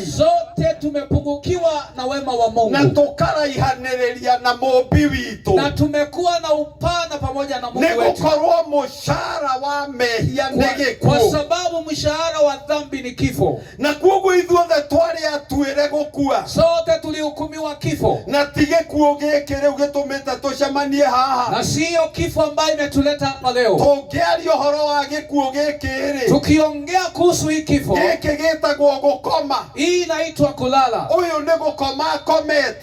Zote tumepungukiwa na wema wa Mungu. Na tumekuwa na upana pamoja na Mungu wetu. Kwa sababu mshahara wa dhambi ni kifo. Zote tulihukumiwa kifo. Na siyo kifo ambayo imetuleta hapa leo. Tukiongea kuhusu hii kifo, hii inaitwa kulala.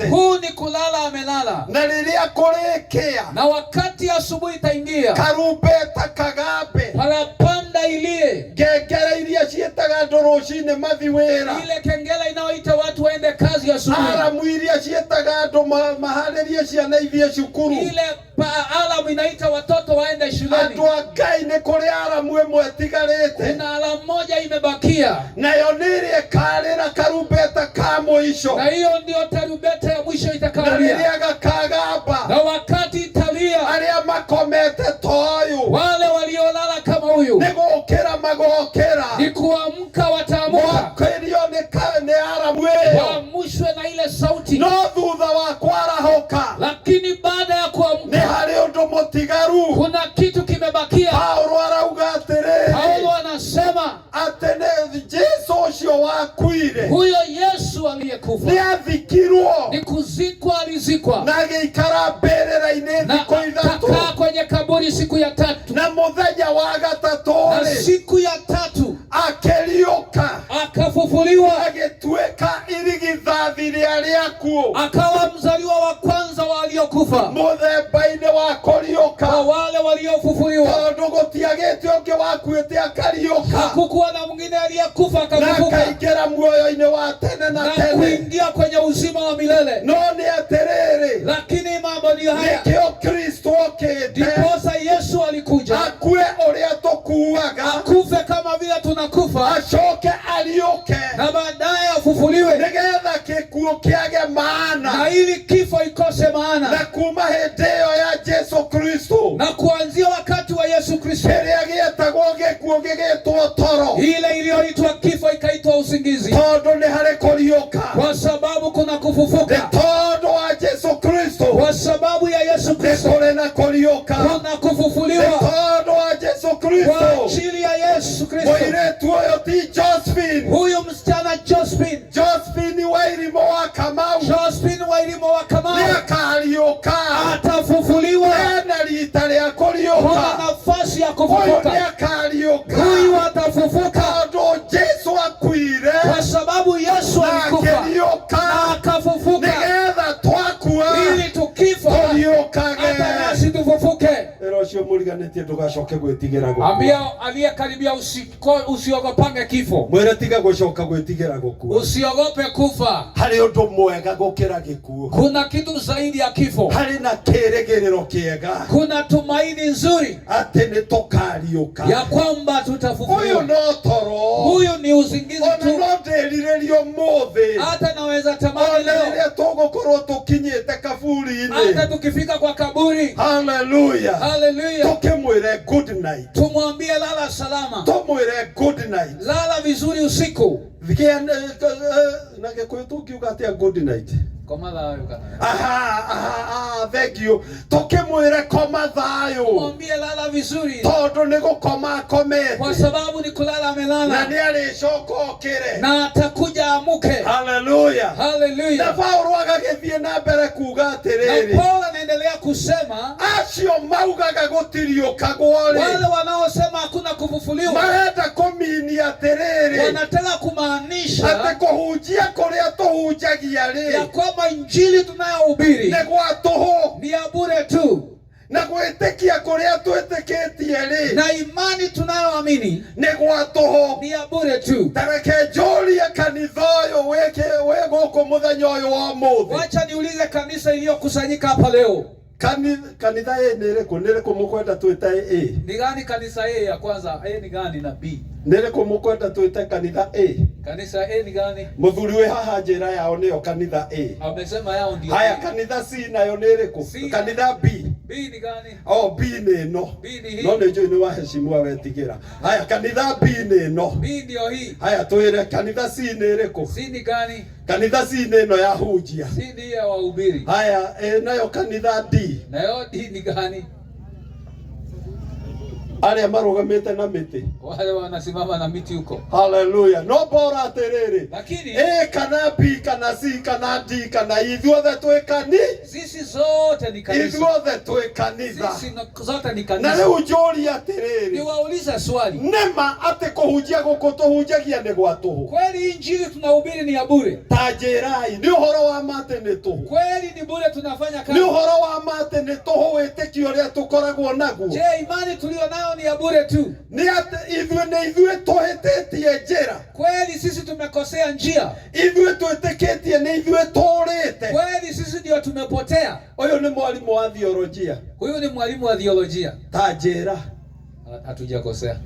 Huu ni kulala amelala. Na wakati asubuhi itaingia, parapanda ilie, ile kengele inayoita watu waende kazi asubuhi, ile alamu inaita watoto waende shuleni. Kuna alamu moja imebakia, na hiyo ndio tarumbeta ya mwisho itakayolia. Na wakati italia, wale waliolala kama huyu ni kuamka, wataamka, waamushwe na ile sauti. Lakini baada ya kuamka, kuna kitu kimebakia. Paulo anasema huyo Yesu aliyekufa ni kuzikwa, alizikwa na akakaa kwenye kaburi siku ya tatu, na siku ya tatu akafufuliwa, akawa mzaliwa wa kwanza wa waliokufa, kwa wale waliofufuliwa. Hakukuwa na mwingine aliyekufa akafufuka na kuingia kwenye uzima wa milele. Lakini mambo ni haya, ndiposa Yesu alikuja akufe kama vile tunakufa, na baadaye afufuliwe, na ili kifo ikose maana. Na kuanzia wakati wa Yesu Kristo, ile iliyoitwa kifo ikaitwa usingizi, kwa sababu kuna kufufuka. Kwa sababu ya Yesu Kristo kuna kufufuliwa. Kwa ajili ya Yesu Kristo, huyu msichana Josephine Wairimo atafufuliwa. Kuna nafasi ya kufufuka. Huyu atafufuka kwa sababu Yesu alikufa na akafufuka, ili tukifa hata nasi tufufuke. Ambia aliyekaribia usiogopange kifo. Usiogope kufa. Kuna kitu zaidi ya kifo. Kuna tumaini nzuri ya kwamba tutafufuliwa. Huyu ni usingizi tu. Hata naweza tamani leo, hata tukifika kwa kaburi, haleluya, good night. tumwambie lala salama, good night. lala vizuri usiku. Good night. Thank you. Mwambie lala vizuri, kwa sababu ni kulala amelala, na atakuja amuke. Hallelujah. Hallelujah. Na Paulo anaendelea kusema, wale wanaosema hakuna kufufuliwa wanataka kumaanisha ya kwamba injili tunayohubiri ni ya bure tu, na imani tunayoamini ni ya bure tu. Wacha niulize kanisa iliyokusanyika hapa leo, kanisa ni gani? Kanisa A ya kwanza, A ni gani na B? Kanisa A ni gani? Muthuriwe haha njira yao nio kanitha A. Amesema yao ndio. Haya kanitha C nayo niriko? Kanitha B. B ni gani? Oh, B ni no. B ni hii. No ni jo ni waheshimiwa wetigera. Haya kanitha B ni no. B ndio hii. Haya tuire kanitha C ni iriko. C ni gani? Kanitha C ni no ya hujia. C ni ya wahubiri. Haya nayo kanitha D. Nayo D ni gani? Aria marugamite na miti. Wale wanasimama na miti huko. Hallelujah. No bora terere. Lakini kana B kana C kana D kana ithuothe twe kani. Sisi zote ni kanisa. Ithuothe twe kanitha. Sisi zote ni kanisa. Na leo njori terere. Ni wauliza swali. Nema ate kuhunjia guku tuhunjagia ni gwa tuhu. Kweli injili tunahubiri ni ya bure. Tajerai ni uhoro wa mate ni tuhu. Kweli ni bure tunafanya kazi. Ni uhoro wa mate ni tuhu weteki uria tukoragwo naguo. Je, imani tulio nayo ni ya bure tu? Ni ate ithuĩ tũhĩtĩtie njĩra. Kweli sisi tumekosea njia. Ithuĩ twĩtĩkĩtie nĩ ithuĩ tũrĩte. Kweli sisi ndio tumepotea. Ũyũ nĩ mwalimu wa theolojia. Huyu ni mwalimu wa theolojia. Ta njĩra. Hatujakosea.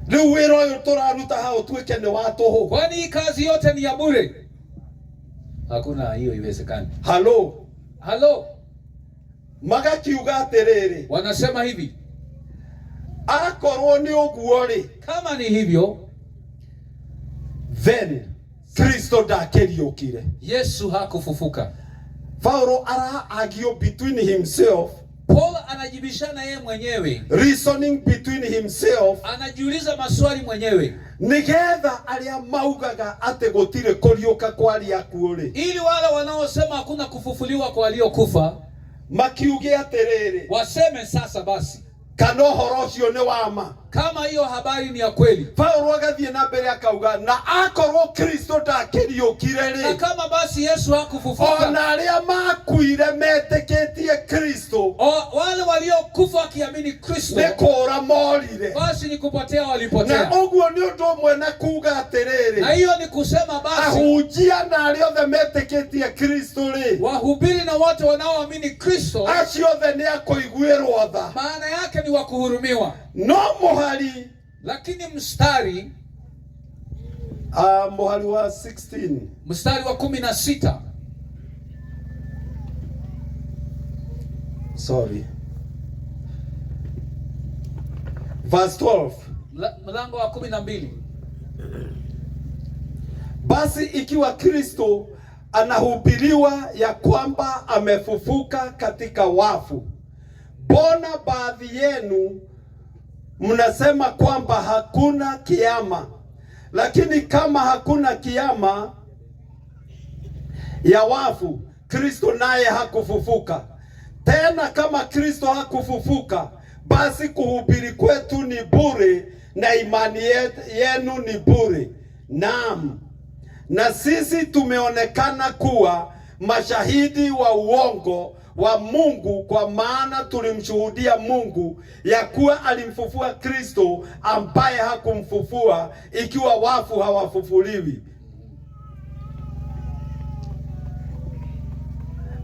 Rĩu wĩra ũyũ tũraruta ha ũtuĩke nĩ wa tũhũ. Kwani hii kazi yote ni ya bure? Hakuna, hiyo iwezekani. Halo. Magakiuga atĩrĩrĩ. Wanasema hivi. Akorwo nĩ ũguo rĩ, kama ni hivyo, then Kristo ndakĩriũkire. Yesu hakufufuka. Paulo aragio between himself. Paul anajibishana yeye mwenyewe. Reasoning between himself. Anajiuliza maswali mwenyewe. Nigetha aria maugaga ate gutire kuriuka kwa aria akuo rĩ, ili wale wanaosema hakuna kufufuliwa kwa waliokufa makiuge atiriri, waseme sasa basi kana ũhoro ũcio nĩ wama. Kama hiyo habari ni ya kweli. Paulo agathie na mbere akauga na akorwo Kristo ndakĩriũkire rĩ, na kama basi Yesu hakufufuka, ona arĩa makuire metĩkĩtie Kristo, wale waliokufa wakiamini Kristo, nĩ kũũra morire, basi ni kupotea walipotea. Na ũguo nĩ ũndũ ũmwe na kuga atĩrĩrĩ, na hiyo ni kusema basi ahunjia na arĩa othe metĩkĩtie Kristo rĩ, wahubiri na wote wanaoamini Kristo, acio othe nĩ akũiguĩrwo tha. Maana yake ni wakuhurumiwa. No muhari, lakini mstari muhari wa 16, mstari wa 16, sorry, verse 12, mlango wa 12. Basi ikiwa Kristo anahubiriwa ya kwamba amefufuka katika wafu, mbona baadhi yenu mnasema kwamba hakuna kiama? Lakini kama hakuna kiama ya wafu, Kristo naye hakufufuka. Tena kama Kristo hakufufuka, basi kuhubiri kwetu ni bure na imani yenu ni bure. Naam, na sisi tumeonekana kuwa mashahidi wa uongo wa Mungu, kwa maana tulimshuhudia Mungu ya kuwa alimfufua Kristo ambaye hakumfufua, ikiwa wafu hawafufuliwi.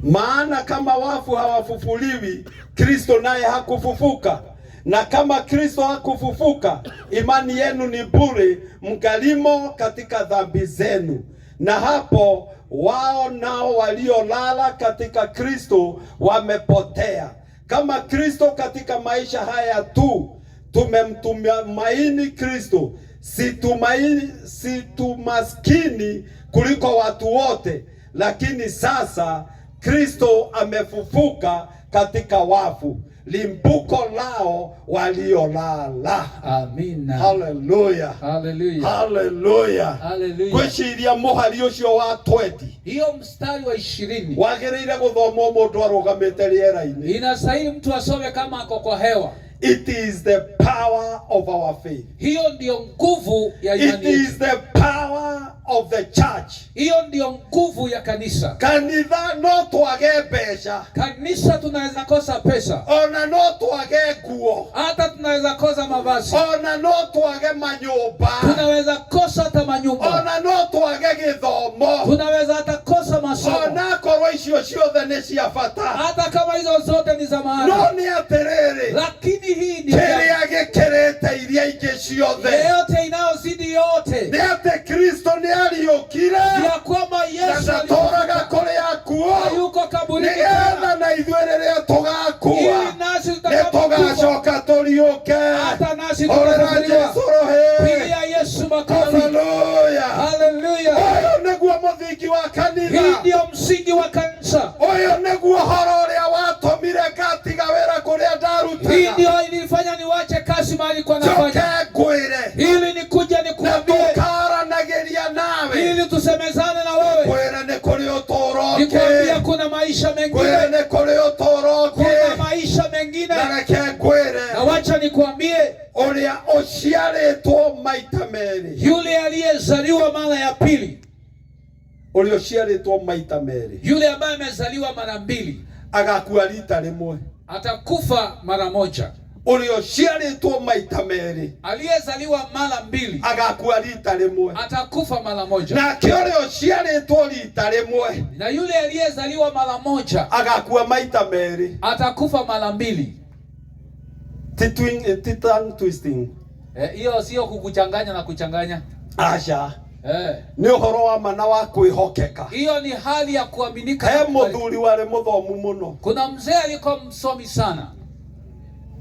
Maana kama wafu hawafufuliwi, Kristo naye hakufufuka. Na kama Kristo hakufufuka, imani yenu ni bure, mkalimo katika dhambi zenu. Na hapo wao nao waliolala katika Kristo wamepotea. Kama Kristo katika maisha haya tu tumemtumaini Kristo, si tumaskini kuliko watu wote, lakini sasa Kristo amefufuka katika wafu, limbuko lao waliolala. Amina. Hallelujah. Hallelujah. Hallelujah. Hallelujah. Gwiciria muhari ucio wa 20. Hiyo mstari wa 20. Wagĩrĩire gũthomwo mũndũ arũgamĩte rĩera-inĩ. Inastahili mtu asome kama ako kwa hewa. It is the power of our faith. Hiyo ndio nguvu ya imani. It is the power of the church. Hiyo ndio nguvu ya kanisa. Kanitha no twage mbeca. Kanisa tunaweza kosa pesa. Ona no twage nguo. Hata tunaweza kosa mavazi. Ona no twage manyumba. Tunaweza kosa hata manyumba. Ona no twage gĩthomo. Tunaweza hata kosa masomo. Ona korwo icio ciothe nĩ cia bata. Hata kama hizo zote ni za maana. No nĩ atĩrĩrĩ. Lakini hii ni kĩrĩa gĩkĩrĩte iria ingĩ ciothe. yote inayozidi yote. Nĩ atĩ Kristo nĩ ariũkire. Ya kwamba Yesu ndatũraga kũrĩa kuo hayuko kaburini tena na ithuerere tugakua ili nasi tutakapochoka tuliuke hata nasi tutafufuliwa. Pigia Yesu makofi. Haleluya. Oyo niguo muthingi wa kanitha. Hii ndio msingi wa kanisa. Oyo niguo horo uria watumire ngatiga wira kuria ndarutaga. Hii ndio ilifanya niwache kazi mahali kwa nafanya. Ili nikuja nikuambie. Tukaranageria nawe. Ili tusemezane na wewe. Kwera ni kuri utoroke. Nikwambia kuna maisha mengine. Kwera ni kuri utoroke. Kuna maisha mengine. Na wacha nikuambie. Uria uciaritwo maita meri. Yule aliyezaliwa mara ya pili. Uria uciaritwo maita meri. Yule ambaye amezaliwa mara mbili. Agakua rita rimwe. Atakufa mara moja. Uria uciaritwo maita meri. Aliyezaliwa mara mbili. Agakua rita rimwe. Atakufa mara moja. Na uria uciaritwo rita rimwe. Na yule aliyezaliwa mara moja. Agakua maita meri. Atakufa mara mbili. Tongue twisting. Hiyo sio kukuchanganya na kuchanganya. Acha. Ni uhoro wa mana wa kwihokeka. Hiyo ni hali ya kuaminika. He muthuri wale muthomu muno. Kuna mzee alikuwa msomi sana.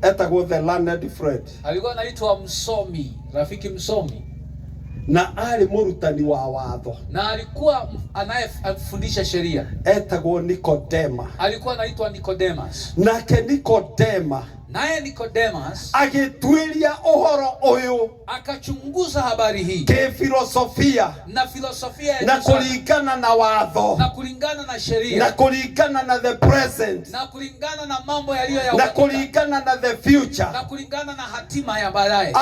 Etagwo the learned Fred. Alikuwa anaitwa msomi, rafiki msomi. Na ali murutani wa watho. Na alikuwa anayefundisha sheria. Etagwo Nikodema. Alikuwa anaitwa Nicodemus. Nake Nikodema, naye Nicodemus agitwiria uhoro uyu, akachunguza habari hii kifilosofia, na filosofia na kulingana na watho, na kulingana na sheria, na kulingana na the present, na kulingana na mambo yaliyo ya na kulingana na the future, na kulingana na hatima ya baadaye.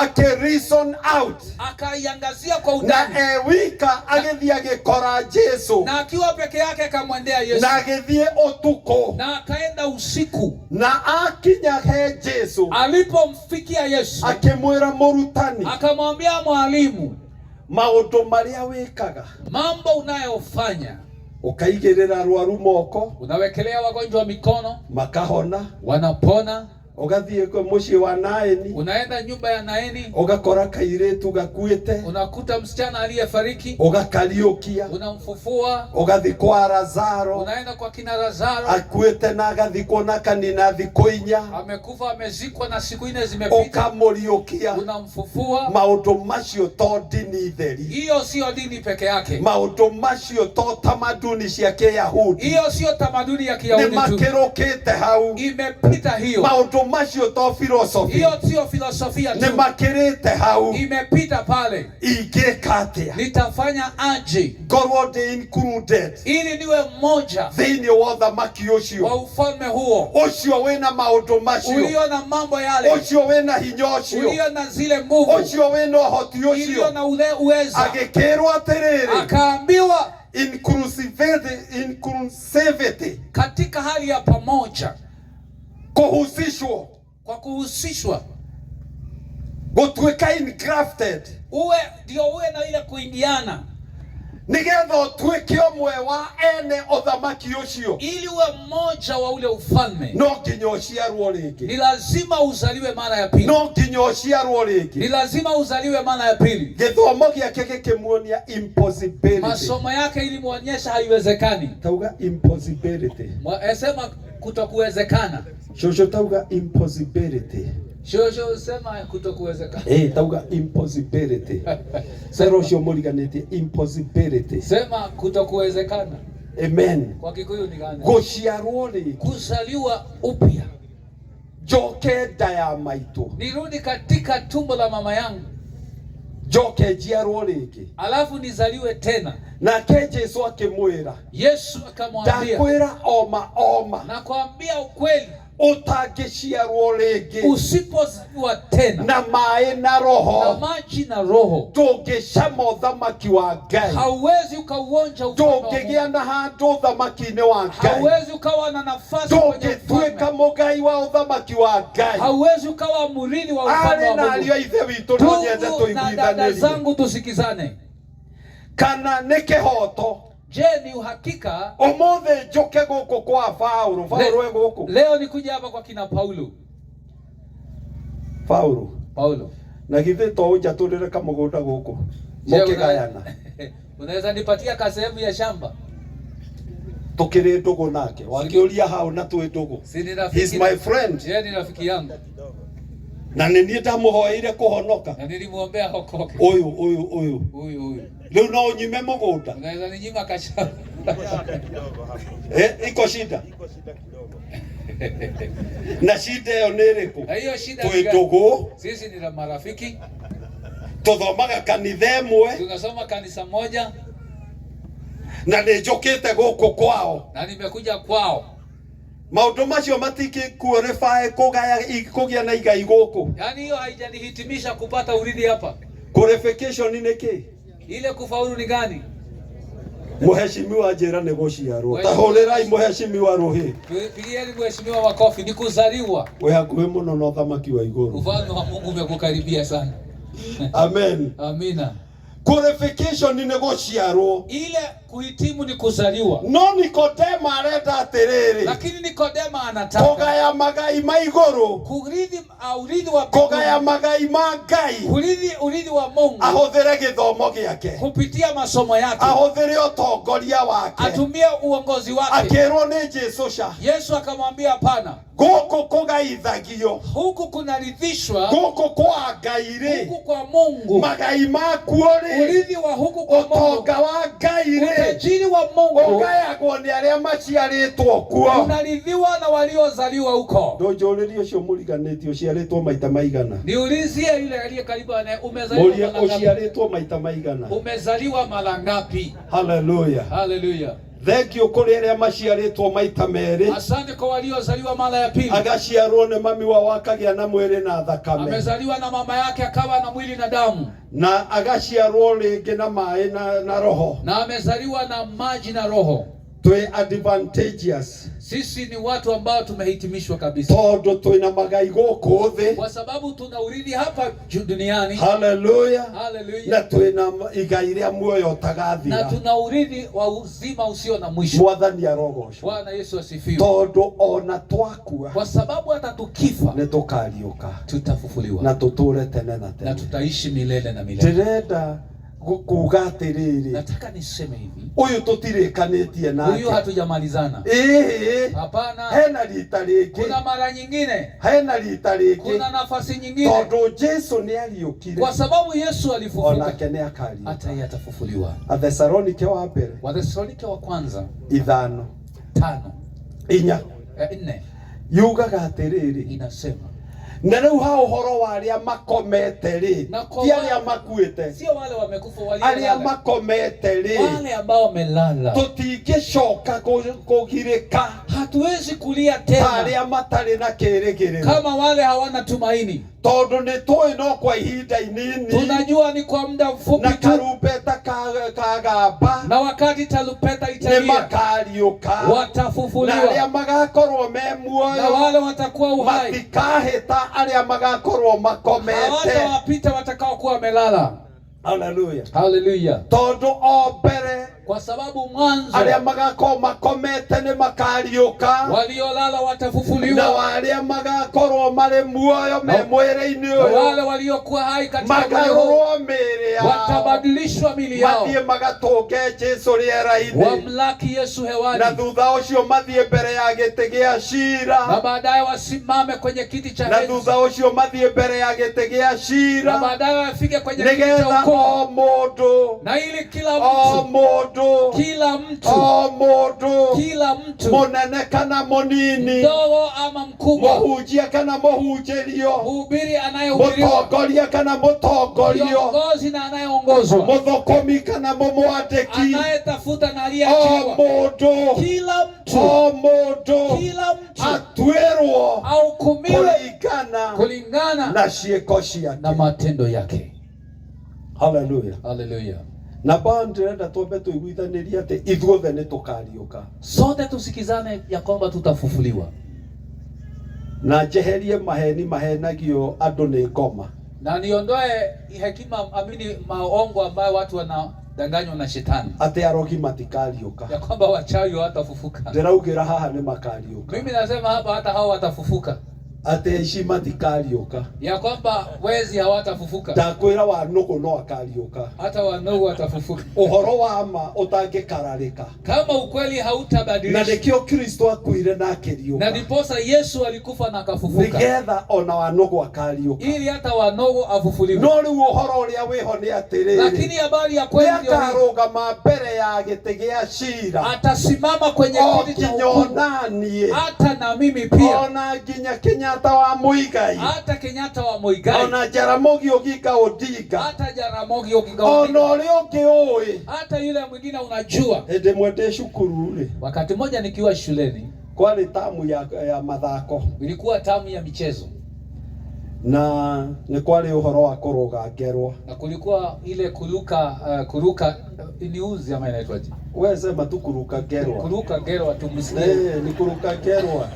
Reason out, akaiangazia kwa undani. Na ewika agithie agikora Yesu, na akiwa peke yake akamwendea Yesu, na agithie utuko, na akaenda usiku, na akinya he Yesu, alipomfikia Yesu akimwira murutani, akamwambia mwalimu, maundu maria wikaga, mambo unayofanya, ukaigirira arwaru moko, unawekelea wagonjwa mikono, makahona, wanapona, ugathie kwa muci wa Naeni, unaenda nyumba ya Naeni, ugakora kairetu gakuite, unakuta msichana aliyefariki, ugakariukia, unamfufua, ugathi kwa Lazaro, unaenda kwa kina Lazaro, akuite na agathikwo na kanina thikũ 4, amekufa amezikwa na siku 4 zimepita, ukamuriukia, unamfufua. Maundu macio to dini theri, hiyo sio dini peke yake. Maundu macio to tamaduni cia Kiyahudi, hiyo sio tamaduni ya Kiyahudi tu, ni makirukite hau, imepita hiyo. Maundu macio to philosophy, hiyo sio filosofia tu, ni makirite hau, imepita pale. Ingekatia, nitafanya aje ngorwo ndi included, ili niwe mmoja thiini wa uthamaki ucio, wa ufalme huo, ucio wina maundu macio, ulio na mambo yale, ucio wina hinya ucio, ulio na zile nguvu, ucio wina uhoti ucio, ulio na ule uweza. Agikirwo atiriri, akaambiwa inclusivity, katika hali ya pamoja, kuhusishwa, kwa kuhusishwa, gutwika engrafted, uwe ndio uwe na ile kuingiana, nigetha utwike umwe wa ene uthamaki ucio, ili uwe mmoja wa ule ufalme. No nginya uciarwo ringi, ni lazima uzaliwe mara ya pili. No nginya uciarwo ringi, ni lazima uzaliwe mara ya pili. Githomo giake gikimuonia impossibility, masomo yake ili muonyesha haiwezekani. Tauga impossibility, sema kutokuwezekana. Shosho tauga impossibility, shosho sema kutokuwezekana. Tauga impossibility. Sero sho muriganete impossibility, sema kutokuwezekana. Amen. Kwa Kikuyu ni gani? Gociarwo ringi, kuzaliwa upya. Njoke nda ya maitu, nirudi katika tumbo la mama yangu, njoke njiarwo ringi, alafu nizaliwe tena. Nake Yesu akimwira, Yesu akamwambia, ndakwira oma, nakwambia ukweli, utangiciarwo ringi, usipozaliwa tena na mai na roho, na maji na roho, ndungicama uthamaki wa Ngai, hauwezi ukauonja ufalme, ndungigia na handu uthamaki-ini wa Ngai, hauwezi ukawa na nafasi kwenye ufalme, mugai wa uthamaki wa Ngai, hauwezi ukawa murithi wa ufalme wa Mungu. Ari ithe witu no nyende tuiguithanirie. Dada zangu tusikizane, kana ni kihoto, je ni uhakika umuthi njuke guku kwa Paulo guku leo nikuja hapa kwa kina Paulo na githe to unjaturire kamugunda guku mukigayana? Unaweza nipatia kasehemu ya shamba? tukiri ndugu nake wakiuria hau na twi ndugu. He's my friend. Yeye ni rafiki yangu. Na nini ndamuhoire kuhonoka. Na nilimwombea hokoke. Uyu. Leo no nyime mugunda. Unaweza ninyima kasha. Iko shida. Na shida yo niriku. Hiyo shida twi ndugu. Sisi ni marafiki. Tuthomaga kanitha imwe. Tunasoma kanisa moja. Na njokete guku kwao. Na nimekuja kwao. Maundu macio matiki qualify kugia na igai guku. Yaani hiyo haijanihitimisha kupata urithi hapa. Qualification ni niki? Ile kufaulu ni gani? Mheshimiwa njira ni guciarwo. Tahulirai mheshimiwa ruhi. Pigieni mheshimiwa makofi, ni kuzaliwa. We hakuhe muno na uthamaki wa iguru. Ufalme wa Mungu umekukaribia sana. Amen. Amina. Qualification ni guciarwo. Ile kuhitimu ni kuzaliwa. No Nikodema arenda atiriri. Lakini Nikodema anataka kugaya magai ma iguru. Kurithi urithi wa kugaya magai ma Ngai. Urithi wa Mungu. Ahuthire githomo giake. Kupitia masomo yake. Ahuthire utongoria wake. Atumie uongozi wake. Akirwo ni Jesu sha. Yesu akamwambia hapana. Guku kugaithagio. Huku kunarithishwa. Guku kwa Ngai. Huku kwa Mungu. Magai maku ri. Urithi wa huku kwa Mungu. Utonga wa Ngai. Utajiri wa Mungu ugayagwo ni aria maciaritwo kuo. Unarithiwa na waliozaliwa huko. Ndonjoririe ucio muriganitio uciaritwo maita maigana. Niulizie yule aliye karibu na umezaliwa mara ngapi? Uciaritwo maita maigana. Umezaliwa mara ngapi? Hallelujah. Hallelujah. Thank you kuri aria maciaritwo maita meri. Asante kwa waliozaliwa mara ya pili. Agaciarwo ni mami wa wakagia na mwiri na thakame. Amezaliwa na mama yake akawa na mwili na damu. Na agaciarwo ringi na mai na roho. Na amezaliwa na maji na roho. Twe advantageous. Sisi ni watu ambao tumehitimishwa kabisa. Todo twina magai guku thi. Kwa sababu tuna urithi hapa duniani. Hallelujah. Hallelujah. Na twina igai ria muoyo tagathira. Na tuna urithi wa uzima usio na mwisho. Mwathani arogocwo. Bwana Yesu asifiwe. Todo ona twakua. Kwa sababu hata tukifa ne tukariuka. Tutafufuliwa. Na tuture tene na tene. Na tutaishi milele na milele. Tirenda kuga atiriri. Nataka niseme hivi. Uyu tutirikanitie nake. Huyu hatujamalizana. Hapana. Hena rita ringi. Kuna mara nyingine. Hena rita ringi. Kuna nafasi nyingine. Tondu Jesu ni aliukire. Kwa sababu Yesu alifufuka. Onake ni akariuka. Hata yeye atafufuliwa. Athesalonike wa mbere. Wathesalonike wa kwanza 5. 4. Yugaga atiriri. Inasema na riu ha uhoro wa aria makomete ri ti aria makuite, sio wale wamekufa, wale aria makomete ri, wale ambao wamelala. Tutingicoka kugirika, hatuwezi kulia tena aria matari na kirigiriro, kama wale hawana tumaini. Tondu ni tui no kwa ihinda inini, tunajua ni kwa muda mfupi na karupeta kagamba, na wakati tarupeta italia, ni makariuka, watafufuliwa, na aria magakorwo me muoyo, na wale watakuwa uhai, matikahita aria magakorwo makomete, hawatawapita watakao kuwa wamelala. Hallelujah. Hallelujah. Tondu o mbere, kwa sababu mwanzo aria magakorwo makomete ni makariuka, waliolala watafufuliwa, na wale magakorwo mari muoyo me mwiri-ini uyu, wale waliokuwa hai katika magarurwo miri yao, watabadilishwa mili yao, mathie magatunge Jesu riera-ini, wamlaki Yesu hewani, na thutha ucio mathie mbere ya giti gia cira, na baadaye wasimame kwenye kiti cha enzi, na thutha ucio mathie mbere ya giti gia cira, na baadaye wafike kwenye kiti cha ukoo, o mundu, na ili kila mtu munene kana munini, mdogo ama mkubwa, muhunjia kana muhunjirio, mhubiri anayehubiriwa, mutongoria kana mutongorio, kiongozi na anayeongozwa, muthukumi kana mumwandiki, anayetafuta na aliyeachiwa, kila mtu atwirwo ahukumiwe kulingana na ciiko ciake na matendo yake. Hallelujah. Hallelujah. Na ndĩrenda twambe tũiguithanirie atĩ ithuothe nĩ tũkariũka. Sote tusikizane ya kwamba tutafufuliwa. Na njeherie maheni mahenagio andũ nĩ ngoma. Na niondoe hekima maongo ambayo watu wanadanganywa na shetani. Atĩ arogi matikariũka. Ya kwamba wachawi hawatafufuka. Ndĩraugĩra haha nĩ makariũka. Mimi nasema hapa hata hao watafufuka. ate ishima tikarioka, ya kwamba wezi hawatafufuka. Ndakwira wanogo no akarioka, hata wanogo watafufuka. Uhoro wa ma utangikararika, kama ukweli hautabadilishwa. Na nikio Kristo akuire na akirioka, na ndiposa Yesu alikufa na akafufuka, nigetha ona wanogo akarioka, ili hata wanogo afufuliwe. No riu uhoro uria wiho ni atiriri, lakini habari ya kweli ndio akarugama mbere ya giti gia cira, atasimama kwenye kiti cha hukumu, hata na mimi pia, ona nginya Kenyatta wa Muigai, hata Kenyatta wa Muigai, ona Jaramogi Oginga Odinga, hata Jaramogi Oginga Odinga, ona ule ungioi, hata yule mwingine unajua. Ende mwende shukuru ri, wakati mmoja nikiwa shuleni, kwali tamu ya mathako, ilikuwa tamu ya michezo, na ni kwali uhoro wa kuruga ngerwa, na kulikuwa ile kuruka niuzi ama inaitwaje? Wewe sema tu kuruka ngerwa, kuruka ngerwa tumsikie. Ni kuruka ngerwa.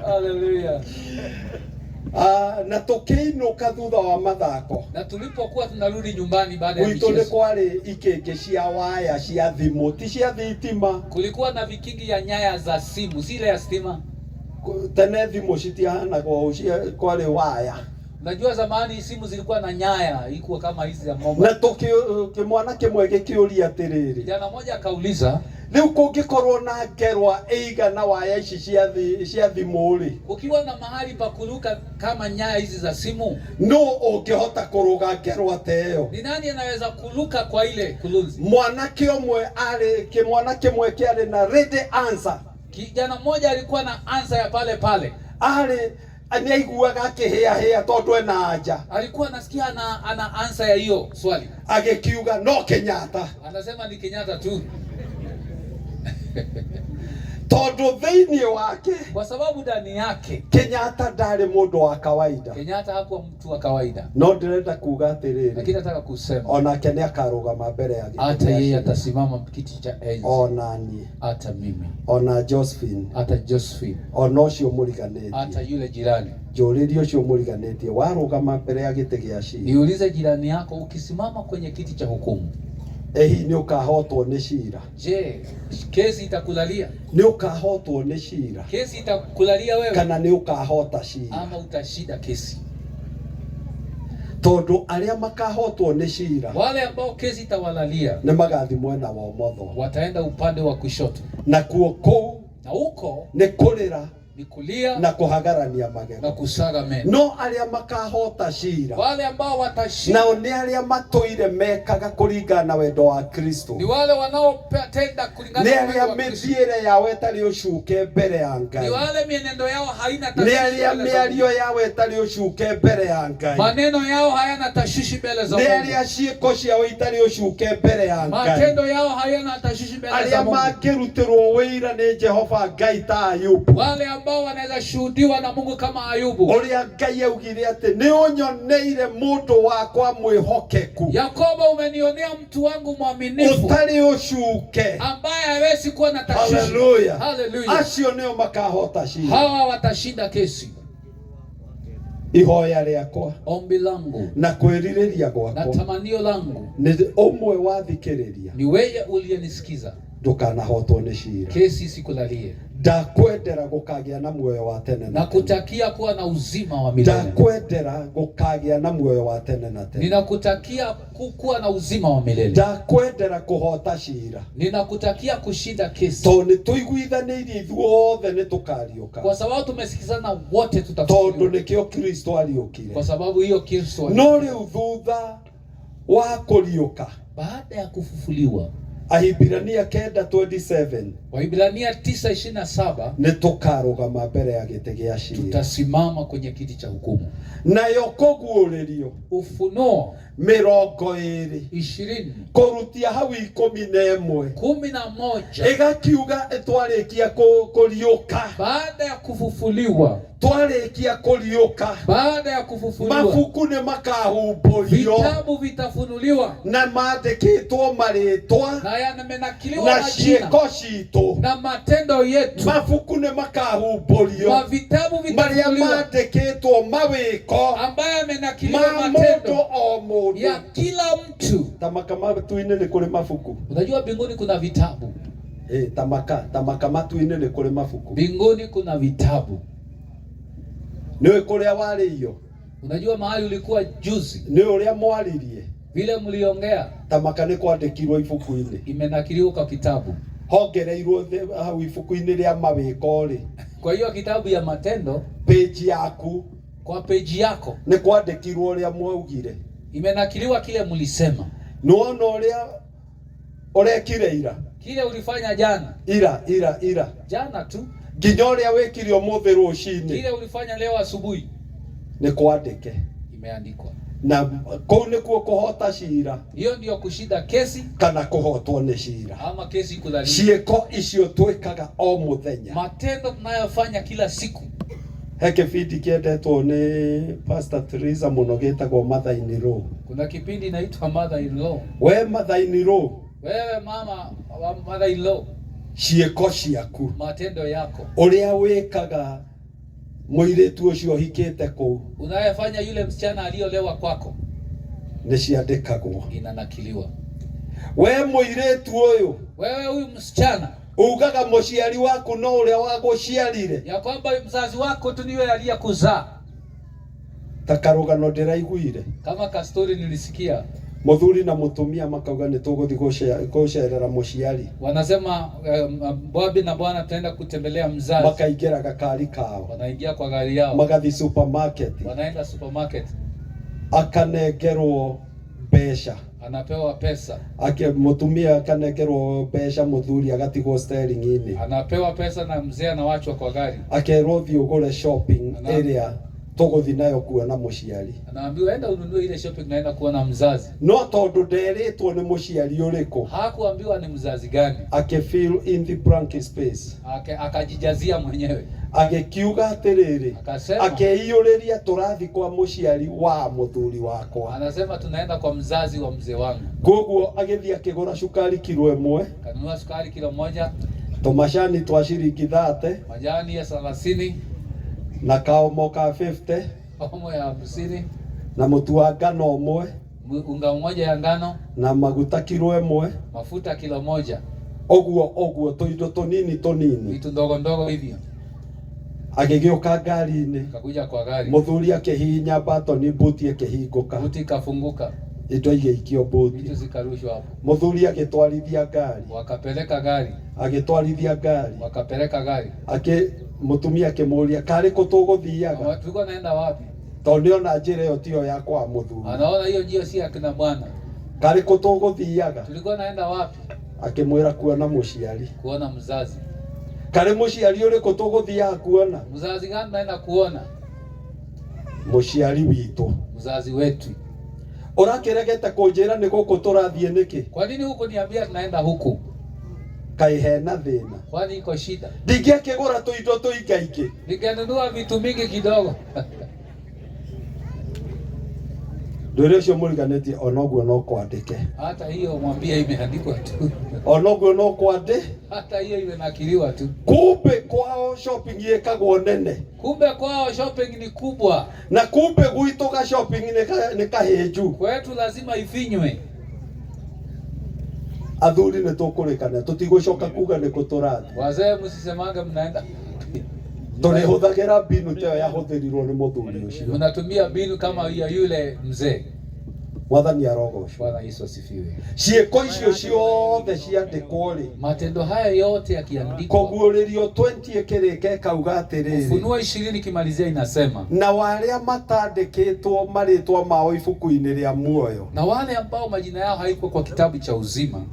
Haleluya. Na tukiinuka thutha wa mathako, na tulipokuwa tunarudi nyumbani baada ya michezo, gwitũ nĩ kwarĩ ikenge cia waya cia thimũ, ti cia thitima. Kulikuwa na vikingi ya nyaya za simu, si ile ya stima. Tene thimũ citiahanagwo kwarĩ waya. Unajua zamani simu zilikuwa na nyaya, ilikuwa kama hizi ya mobile. Na kimwana kimwe gĩkĩũria atĩrĩrĩ, jana mmoja akauliza, rĩu kũngĩkorwo na ngerwa ĩigana waya ici cia thimũ-rĩ, ukiwa na mahali pa kuruka kama nyaya hizi za simu, no ũngĩhota kũrũga ngerwa ta ĩyo? Ni nani anaweza kuruka kwa ile kulunzi? Mwanake ũmwe kimwana kĩmwe kĩarĩ na ready answer. Kijana mmoja alikuwa na answer ya pale pale. Aniaiguaga akĩhĩa tondũ ena anja. Alikuwa anasikia ana answer ya hiyo swali. Agĩkiuga no Kenyatta. Anasema ni Kenyatta tu. Tondũ thĩinĩ wake, kwa sababu ndani yake Kenyatta ndarĩ mũndũ wa kawaida. Kenyatta hakuwa mtu wa kawaida. No ndĩrenda kuga atĩrĩrĩ, lakini nataka kusema onake nĩ akarũgama mbere ya gĩtĩ, hata yeye atasimama kiti cha enzi, ona niĩ, hata mimi, ona Josephine, hata Josephine, ona ũcio mũriganĩtie, hata yule jirani. Njũrĩrie ũcio mũriganĩtie, warũgama mbere ya gĩtĩ gĩa cira, niulize jirani yako, ukisimama kwenye kiti cha hukumu, nĩ ũkahotwo nĩ cira? Je, kesi itakulalia? Nĩ ũkahotwo nĩ cira? Kesi itakulalia wewe? Kana nĩ ũkahota cira? Ama utashinda kesi? Tondũ arĩa makahotwo nĩ cira, wale ambao kesi itawalalia, nĩ magathi mwena wa ũmotho, wataenda upande wa kushoto, na kuo kũu, na huko nĩ kũrĩra, ni kulia na kuhagarania magego, na kusaga meno. No arĩa makahota cira, wale ambao watashinda, nao nĩ arĩa matũire mekaga kũringana na wendo wa Kristo, ni wale wanaotenda kulingana na wendo wa Kristo, nĩ arĩa mĩthiĩre yao ĩtarĩ ũcuke mbere ya Ngai, ni wale mienendo yao haina tashwishi, nĩ arĩa mĩario yao ĩtarĩ ũcuke mbere ya Ngai, maneno yao hayana tashwishi mbele za Mungu, Mungu, nĩ arĩa ciĩko ciao itarĩ ũcuke mbere ya Ngai, matendo yao hayana tashwishi mbele za Mungu, arĩa mangĩrutĩrwo wĩira nĩ Jehova Ngai ta Ayubu, wale ambao wanaweza shuhudiwa na Mungu kama Ayubu, ũrĩa Ngai augire atĩ nĩ ũnyoneire mũndũ wakwa mwĩhokeku, Yakobo, umenionea mtu wangu mwaminifu, ũtarĩ ũcuke, ambaye hawezi kuwa na tashwishi. Hallelujah. Hallelujah. Acio nĩo makahota cira. Hawa watashinda kesi. Ihoya rĩakwa, ombi langu na kwĩrirĩria na gwakwa, tamanio langu, nĩ ũmwe wathikĩrĩria, ni wewe uliyenisikiza, ndũkanahotwo nĩ cira. kesi isikulalie. Ndakwendera gũkagĩa na muoyo wa tene na kutakia kuwa na uzima wa milele. Ndakwendera gũkagĩa na muoyo wa tene na tene. Ninakutakia kuwa na uzima wa milele. Ndakwendera kũhota cira. Ninakutakia kushinda kesi. Tondũ nĩtũiguithanĩirie ithuothe nĩtũkariũka. Kwa sababu tumesikizana wote tutafufuliwa. Tondũ nĩkĩo Kristo ariũkire. Kwa sababu hiyo Kristo. No rĩu thutha wa kũriũka, baada ya kufufuliwa, Ahibirania 9:27, Waibrania 9:27, nĩtũkarũgama mbere ya gĩtĩ gĩa cira, tutasimama kwenye kiti cha hukumu. Nayo kũguũrĩrio Ufunuo 20 kũrutia hau 11 ĩgakiuga twarĩkia kũriũka, baada ya kufufuliwa, twarĩkia kũriũka, baada ya kufufuliwa, mabuku nĩ makahumbũrio, vitabu vitafunuliwa, na mandĩkĩtwo marĩtwa, na yamenakiliwa na majina, ciĩko citũ, na matendo yetu. mabuku nĩ makahumbũrio, na vitabu marĩa vitafunuliwa, mandĩkĩtwo mawĩko ambaye amenakiliwa ma mũndũ matendo o mũndũ, ya kila mtu. Tamaka matu-inĩ nĩ kũrĩ mabuku. Unajua mbinguni kuna vitabu. Tamaka matu-inĩ nĩ kũrĩ mabuku. Mbinguni kuna vitabu. Niwe kuria wale hiyo. Unajua mahali ulikuwa juzi. Niwe uria mwaririe. Vile mliongea. Tamakane kwandikirwo ibuku-ini. Imenakiliwa kwa kitabu. Hongereirwo hau ibuku-ini ria mawiko ri. Kwa hiyo kitabu ya matendo, page yaku, kwa page yako ni kwandikirwo uria mwaugire. Imenakiliwa kile mlisema. Nuona uria kire ira. Kile ulifanya jana. Ira. Jana tu. Nginya uria wekire umuthi rucini. Kile ulifanya leo asubuhi. Ni kwandike. Imeandikwa. Na kou nikuo kuhota cira. Hiyo ndio kushida kesi kana kuhotwo ni cira. Ama kesi kudhaliwa. Cieko icio twikaga o muthenya. Matendo tunayofanya kila siku. He kibindi kiendetwo ni Pastor Teresa muno gitagwo Mother in Law. Kuna kipindi inaitwa Mother in Law. We Mother in Law. Wewe mama wa Mother in Law. Cieko ciaku. Matendo yako. Uria wikaga muiretu ucio hikite kou. Unayefanya yule msichana aliolewa kwako. Ni ciandikagwo. Inanakiliwa. We muiretu uyu. Wewe huyu msichana. Ugaga muciari waku no uria waguciarire. Ya kwamba mzazi wako tu niwe aliyekuzaa. Takarugano ndiraiguire. Kama ka story nilisikia. Muthuri na mutumia makauga ni tuguthi gucerera muciari. Wanasema Bobi na bwana tutaenda kutembelea mzazi. Makaingira gakari kao. Wanaingia kwa gari yao. Magathi supermarket. Wanaenda supermarket. Akanegerwo besha. Anapewa pesa. Mutumia akanegerwo besha, muthuri agatigwo steering ini. Anapewa pesa na mzee anawachwa kwa gari. Akerwo thi ugure shopping area tuguthi nayo kuona muciari. Anaambiwa enda ununue ile shopping naenda kuona mzazi. No tondu nderitwo ni muciari uriku. Hakuambiwa ni mzazi gani. Fill in the blank space. Akajijazia mwenyewe. Agikiuga atiriri. Akeiyuriria turathi kwa muciari wa muthuri wakwa. Anasema tunaenda kwa mzazi wa mzee wangu. Koguo agithia akigura cukari kilo 1. Kanunua sukari kilo 1. Tomashani twa ciringi 30. Majani ya 30. Na kaomo ka 50. Omo ya 50. Na mutu wa ngano 1. Unga mmoja ya ngano. Na maguta kilo 1. Mafuta kilo 1. Oguo tuindo tonini. Vitu ndogo ndogo hivyo. Agigioka ngari-ini. Kakuja kwa gari. Muthuri akihinya batoni buti akihinguka. Buti kafunguka. Indo igikio buti. Vitu zikarushwa hapo. Muthuri agitwarithia gari. Wakapeleka gari. Agitwarithia gari. Wakapeleka gari. Mutumia akimuria kari ko tuguthiaga. Tulikuwa naenda wapi? Tondu ona njira iyo tio yakwa muthuri. Anaona hiyo njia si akina bwana. Kari ko tuguthiaga. Tulikuwa naenda wapi? Akimwira kuona muciari. Kuona mzazi. Kari muciari uriku tuguthiaga kuona. Mzazi gani naenda kuona? Muciari witu. Mzazi wetu. Urakiregete kunjira ni guku turathie niki? Kwa nini huko niambia tunaenda huku? Kai hena thina. Kwani iko shida? Ndingĩakĩgũra tũindo tũingaingĩ. Ningenunua vitu mingi kidogo. Ndũrĩ ũcio mũriganĩtie ona ũguo no kwandĩke. Hata hiyo mwambie imeandikwa tu. Ona ũguo no kwandĩ. Hata hiyo imenakiliwa tu. Kumbe kwao shopping yekagwo nene. Kumbe kwao shopping ni kubwa. Na kumbe gwitũ ga shopping ni kahĩnju. Kwetu lazima ifinywe. Athuri ni tukurikana tutigũcoka kuga ni kuturathi. Wazee msisemange mnaenda. Tũrĩhũthagĩra mbinu ta yahũthĩrirwo ni muthuri ũcio. Mnatumia mbinu kama ya yule mzee. Mwathani arogocwo. Bwana Yesu asifiwe. Ciĩko icio ciothe ciandĩkwo rĩ. Matendo haya yote yakiandikwa. Kũguũrĩrio 20 ĩkĩrĩka kauga atĩrĩrĩ. Ufunuo 20 kimalizia inasema. Na wale matandĩkĩtwo marĩtwa mao ibuku-inĩ rĩa muoyo. Na wale ambao majina yao haiko kwa kitabu cha uzima.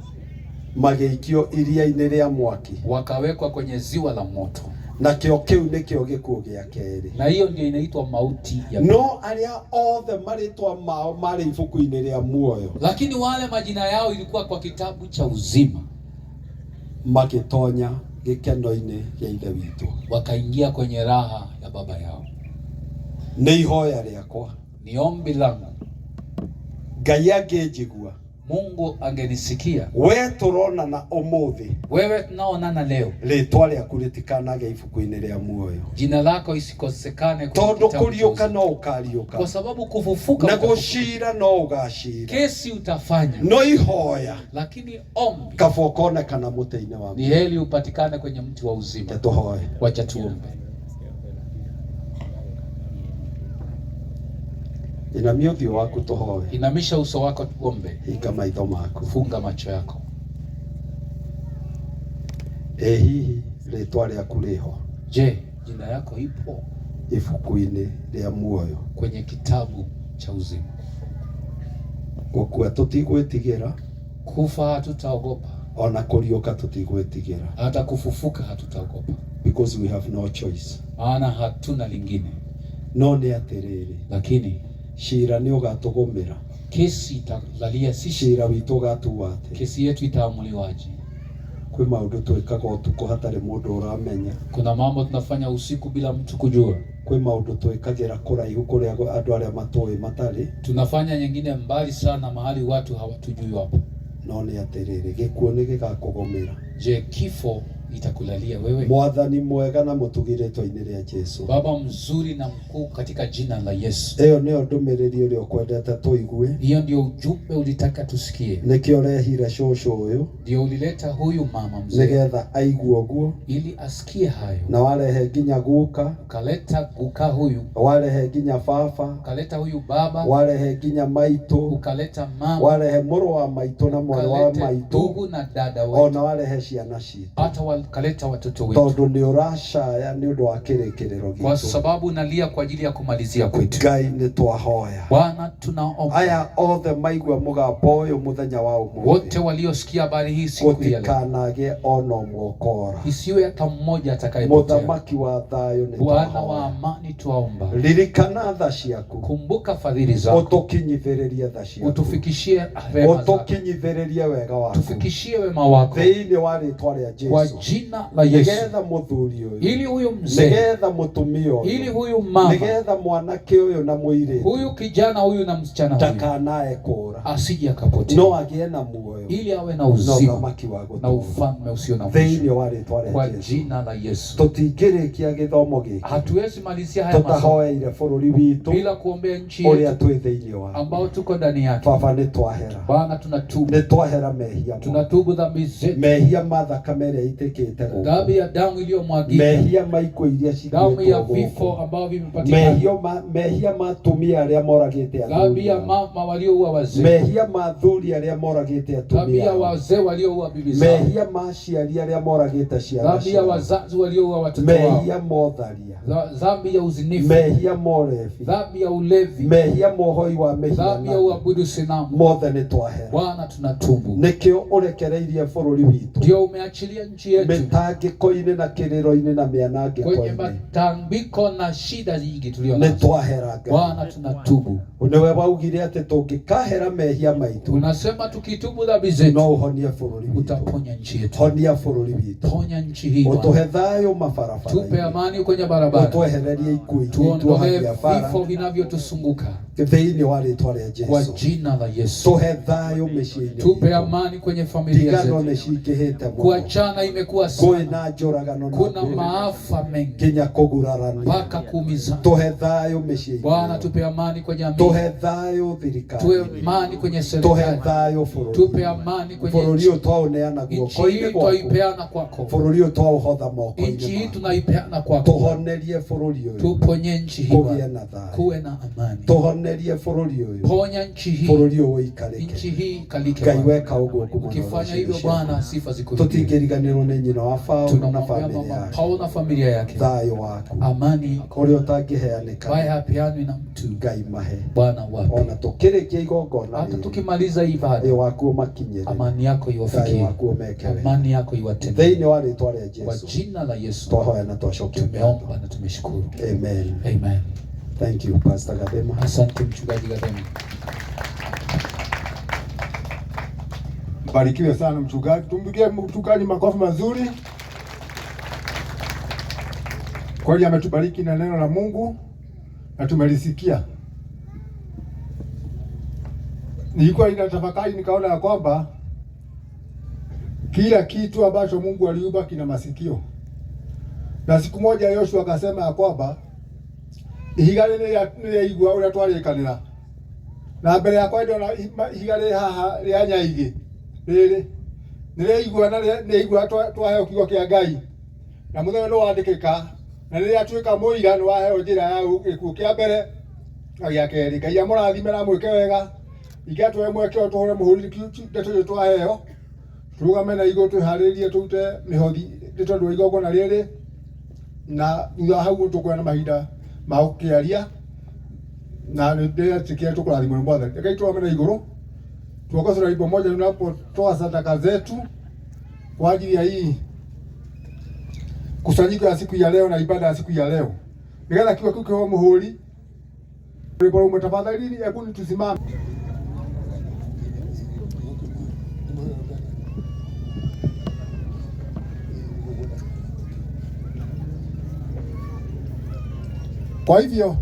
Magĩikio iria-inĩ rĩa mwaki. Wakawekwa kwenye ziwa la moto. Na kĩo kĩu nĩkĩo gĩkuũ gĩa kerĩ. Na hiyo ndio inaitwa mauti ya no arĩa othe marĩtwa mao marĩ ibuku-inĩ rĩa muoyo. Lakini wale majina yao ilikuwa kwa kitabu cha uzima. Magĩtonya gĩkeno-inĩ gĩa ithe witũ. Wakaingia kwenye raha ya baba yao. Nĩ ihoya rĩakwa. Ni ombi langu. Ngai angĩnjigua. Mungu angenisikia. We turonana ũmũthĩ. Wewe tunaonana leo. Rĩtwa rĩaku rĩtikanage ibuku-inĩ rĩa muoyo. Jina lako isikosekane kwa kitabu cha uzima. Tondũ kũriũka no ũkariũka. Kwa sababu kufufuka. Na gũcira no ũgacira. Kesi utafanya. No ihoya. Lakini ombi. Kaba ũkonekana mũtĩ-inĩ wa. Ni heri upatikane kwenye mti wa uzima. Tuhoye. Wacha tuombe. Inamia uthio waku tuhoe. Inamisha uso wako tuombe. Hinga maitho maku. Funga macho yako. Hihi ritwa riaku riho? Je, jina yako ipo ibuku-ini ria muoyo kwenye kitabu cha uzima? Gukua tutigwitigira, kufa hatutaogopa, ona kuriuka tutigwitigira, hata kufufuka hatutaogopa, because we have no choice, maana hatuna lingine. No ni atiriri, lakini shira ni ugatugumira, kesi italalia sisi. Shira witu ugatuwate, kesi yetu itaamuliwaje? Kwi maundu twikaga utuku hatari mundu uramenya. Kuna mambo tunafanya usiku bila mtu kujua. Kwi maundu twikagira kuraihu kuria andu aria matoi matari. Tunafanya nyingine mbali sana mahali watu hawatujui hapo. No ni atiriri, gikuo ni gigakugumira. Je, kifo itakulalia wewe? Mwathani mwega na mutugire twa-ini ria Jesu. Baba mzuri na mkuu, katika jina la Yesu. Eyo nio ndumiriri uria ukwendete tuigue. Hiyo ndio ujumbe ulitaka tusikie. Nikio rehire shosho uyu. Ndio ulileta huyu mama mzee. Nigetha aigue uguo. Ili asikie hayo. Na warehe nginya guka. Ukaleta guka huyu. Warehe nginya baba. Ukaleta huyu baba. Warehe nginya maitu. Ukaleta mama. Warehe muru wa maitu na mwana wa maitu. Ndugu na dada wetu. Ona warehe ciana citu. Hata wakaleta watoto wetu. Tondu ni urashaya ni undu wa kirikiriro gitu. Kwa sababu nalia kwa ajili ya kumalizia kwetu. Ngai ni twahoya. Bwana tunaomba. Aya othe maigua mugambo uyu muthenya wa umuthi. Wote waliosikia habari hii siku ya leo. Gutikanage ono mwokora. Isiwe hata mmoja atakayepotea. Muthamaki wa thayo ni Bwana wa amani tuwaomba. Ririkana tha ciaku. Kumbuka fadhili zako. Utukinyithiririe tha ciaku. Utufikishie rehema zako. Utukinyithiririe wega waku. Tufikishie wema wako. Thiini wa ritwa ria Jesu. Kwa jina la Yesu. Nigetha muthuri uyu. Ili huyu mzee. Nigetha mutumia uyu. Ili huyu mama. Nigetha mwanake uyu na muire. Huyu kijana huyu na msichana huyu. Takanae kura. Asije akapotea. No agie na muoyo. Ili awe na uzima. Na ufalme usio na mwisho. Thiini wa ritwa ria Jesu. Kwa jina la Yesu. Tutingirikia githomo giki. Hatuwezi malizia haya masomo. Tutahoeire bururi witu. Bila kuombea nchi yetu. Uria twi thiini wa. Ambao tuko ndani yake. Baba ni twahera. Bwana tunatubu. Ni twahera mehia. Tunatubu dhambi zetu. Mehia mathakame iria itikite. Dhambi ya damu iliyomwagika. Mehia maiko iria cikuitwo. Damu ya vifo ambao vimepatikana. Mehia matumia aria moragite atumia. Dhambi ya mama walioua wazee. Mehia mathuri aria moragite atumia. Dhambi ya wazee walioua bibi zao. Mehia maciari aria moragite ciana. Dhambi ya wazazi walioua watoto wao. Mehia motharia. Dhambi ya uzinifu. Mehia morefi. Dhambi ya ulevi. Mehia mohoi wa mehia. Dhambi ya uabudu sanamu. Mothe ni twahera. Bwana tunatubu. Nikio urekereirie bururi witu. Ndio umeachilia nchi yetu. Mitangiko-ini na kiriro-ini na mianangiko-ini. Kwenye matambiko na shida nyingi tuliona. Ni twahera. Bwana tunatubu. Niwe waugire ati tungikahera mehia maitu. Unasema tukitubu dhambi zetu. No uhonie bururi witu. Utaponya nchi yetu. Honia bururi witu. Ponya nchi hii. Utuhe thayo mabarabara. Tupe amani kwenye barabara. Utuehererie ikuũ. Tuondoe vifo vinavyotusunguka. Thiini wa ritwa ria Jesu. Kwa jina la Yesu. Tuhe thayo mĩciĩ-inĩ. Tupe amani kwenye familia zetu. Ndigano nĩcingĩhĩte mũno. Kuachana imekuwa sana. Kwĩna njũragano na kuna maafa mengi. Nginya kũgurarania. Mpaka kuumizana. Tuhe thayo mĩciĩ-inĩ. Bwana tupe amani kwenye jamii. Tuhe thayo thirikari. Tupe amani kwenye serikali. Tuhe thayo bũrũri. Tupe amani kwenye bũrũri ũyũ twauneana guoko-inĩ gwaku. Twaipeana kwako. Bũrũri ũyũ twauhotha moko-inĩ nchi hii tunaipeana kwako. Tuhonerie bũrũri ũyũ. Tuponye nchi hii. Kũgĩe na thayũ. Kuwe na amani. Tuhonerie bũrũri ũyũ. Ponya nchi hii. Bũrũri ũyũ ũikarĩke. Nchi hii ikalike. Ngai weka ũguo kumana. Ukifanya hivyo Bwana sifa zikufikie. Tutingĩriganĩrwo nĩ nyina wa Paulo na famĩlĩ yake. Paulo na familia yake. Thayũ waku. Amani. Ũrĩa ũtangĩheanĩka. Baya hapeanwi na mtu. Ngai mahe. Bwana wape. Ona tukĩrĩkia igongona. Hata tukimaliza ibada. Thayũ waku ũmakinyĩre. Amani yako iwafikie. Thayũ waku ũmekere. Amani yako iwatendee. Thĩinĩ wa rĩĩtwa rĩa Jesu. Kwa jina la Yesu. Twahoya na twacokia. Tumeomba na tumeshukuru. Amen. Amen. Thank you Pastor Gadema. Asante mchungaji Gadema. Barikiwe sana mchungaji. Tumpigie mchungaji makofi mazuri. Kweli ametubariki na neno la Mungu na tumelisikia. Nilikuwa ninatafakari nikaona ya kwamba kila kitu ambacho Mungu aliumba kina masikio. Na siku moja Yoshua akasema ya kwamba ihiga nĩ igua ũrĩa twarĩkanĩra. Na mbere yakwa ndona ihiga rĩ haha rĩa nyaigĩ rĩrĩ nĩrĩigua na nĩigua twaheo kiugo kĩa Ngai. Na mũthenya nĩ wandĩkĩka na rĩrĩa atuĩka mũira nĩ waheo njĩra ya gĩkuũ kĩa mbere agia keri Ngai amurathimera mwike wega igatwe mweke otuhure muhuri ndeto twaheo turugame na iguru twiharirie tute mihothi ndeto igogona riri na thutha hau tukwena mahinda ma gukiaria na ndio tukurathimwo Mwathani Ngai tuame na iguru tuongozwe na pamoja tunapotoa sadaka zetu kwa ajili ya hii kusanyiko ya siku ya leo na ibada ya siku ya leo. Nigala kiwa kwa muhuri. Bora mtafadhali hebu tusimame. Kwa hivyo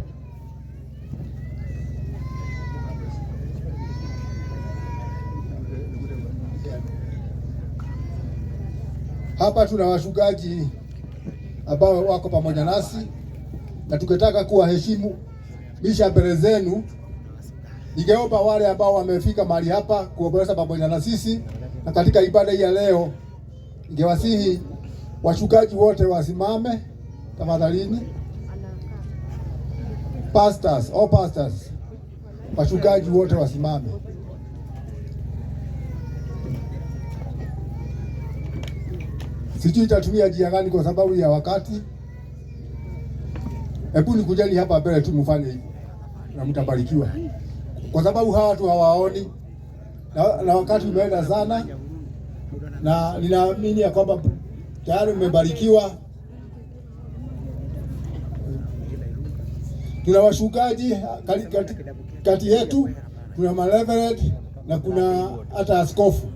hapa tuna wachungaji ambao wako pamoja nasi na tukitaka kuwaheshimu bisha mbele zenu, ningeomba wale ambao wamefika mahali hapa kuomboleza pamoja na sisi na katika ibada hii ya leo, ningewasihi wachungaji wote wasimame tafadhalini. Pastors, all pastors, wachungaji wote wasimame. Sijui itatumia njia gani kwa sababu ya wakati. Hebu nikujeni hapa mbele tu mfanye hivi na mtabarikiwa. Kwa sababu hawa watu hawaoni na wakati umeenda sana, na ninaamini ya kwamba tayari mmebarikiwa. Tuna wachungaji kati yetu, tuna mareverend na kuna hata askofu.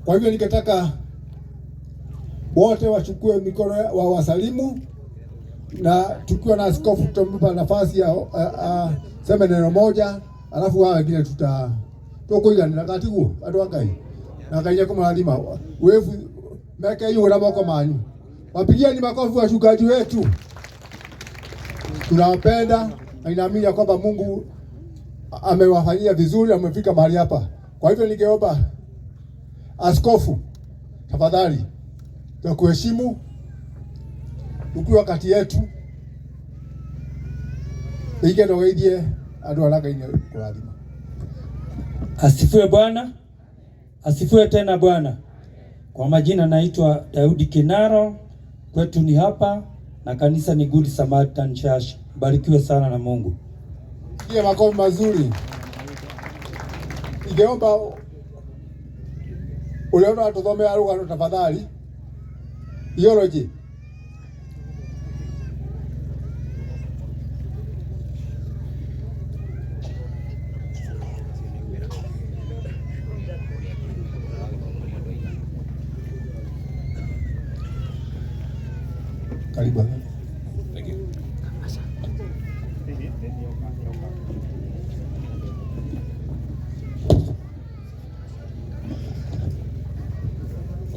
Kwa hivyo ningetaka wote wachukue mikono wa wasalimu, na tukiwa na askofu tutampa nafasi ya sema neno moja, alafu wao wengine tukuigana kati huo watu wangai na kaija kama lazima wevu meka hiyo na bako manyu. Wapigieni makofi wachungaji wetu. Tunawapenda na ninaamini kwamba Mungu amewafanyia vizuri, amefika mahali hapa. Kwa hivyo ningeomba askofu, tafadhali tukuheshimu ukiwa kati yetu, igedogeithie andu aragaine kurathima. Asifiwe Bwana, asifiwe tena Bwana. Kwa majina naitwa Daudi Kinaro, kwetu ni hapa na kanisa ni Good Samaritan Church. Barikiwe sana na Mungu. Ile makofi mazuri. Ningeomba uliona atuthomea rugano tafadhali. Theology. Karibu. Thank you.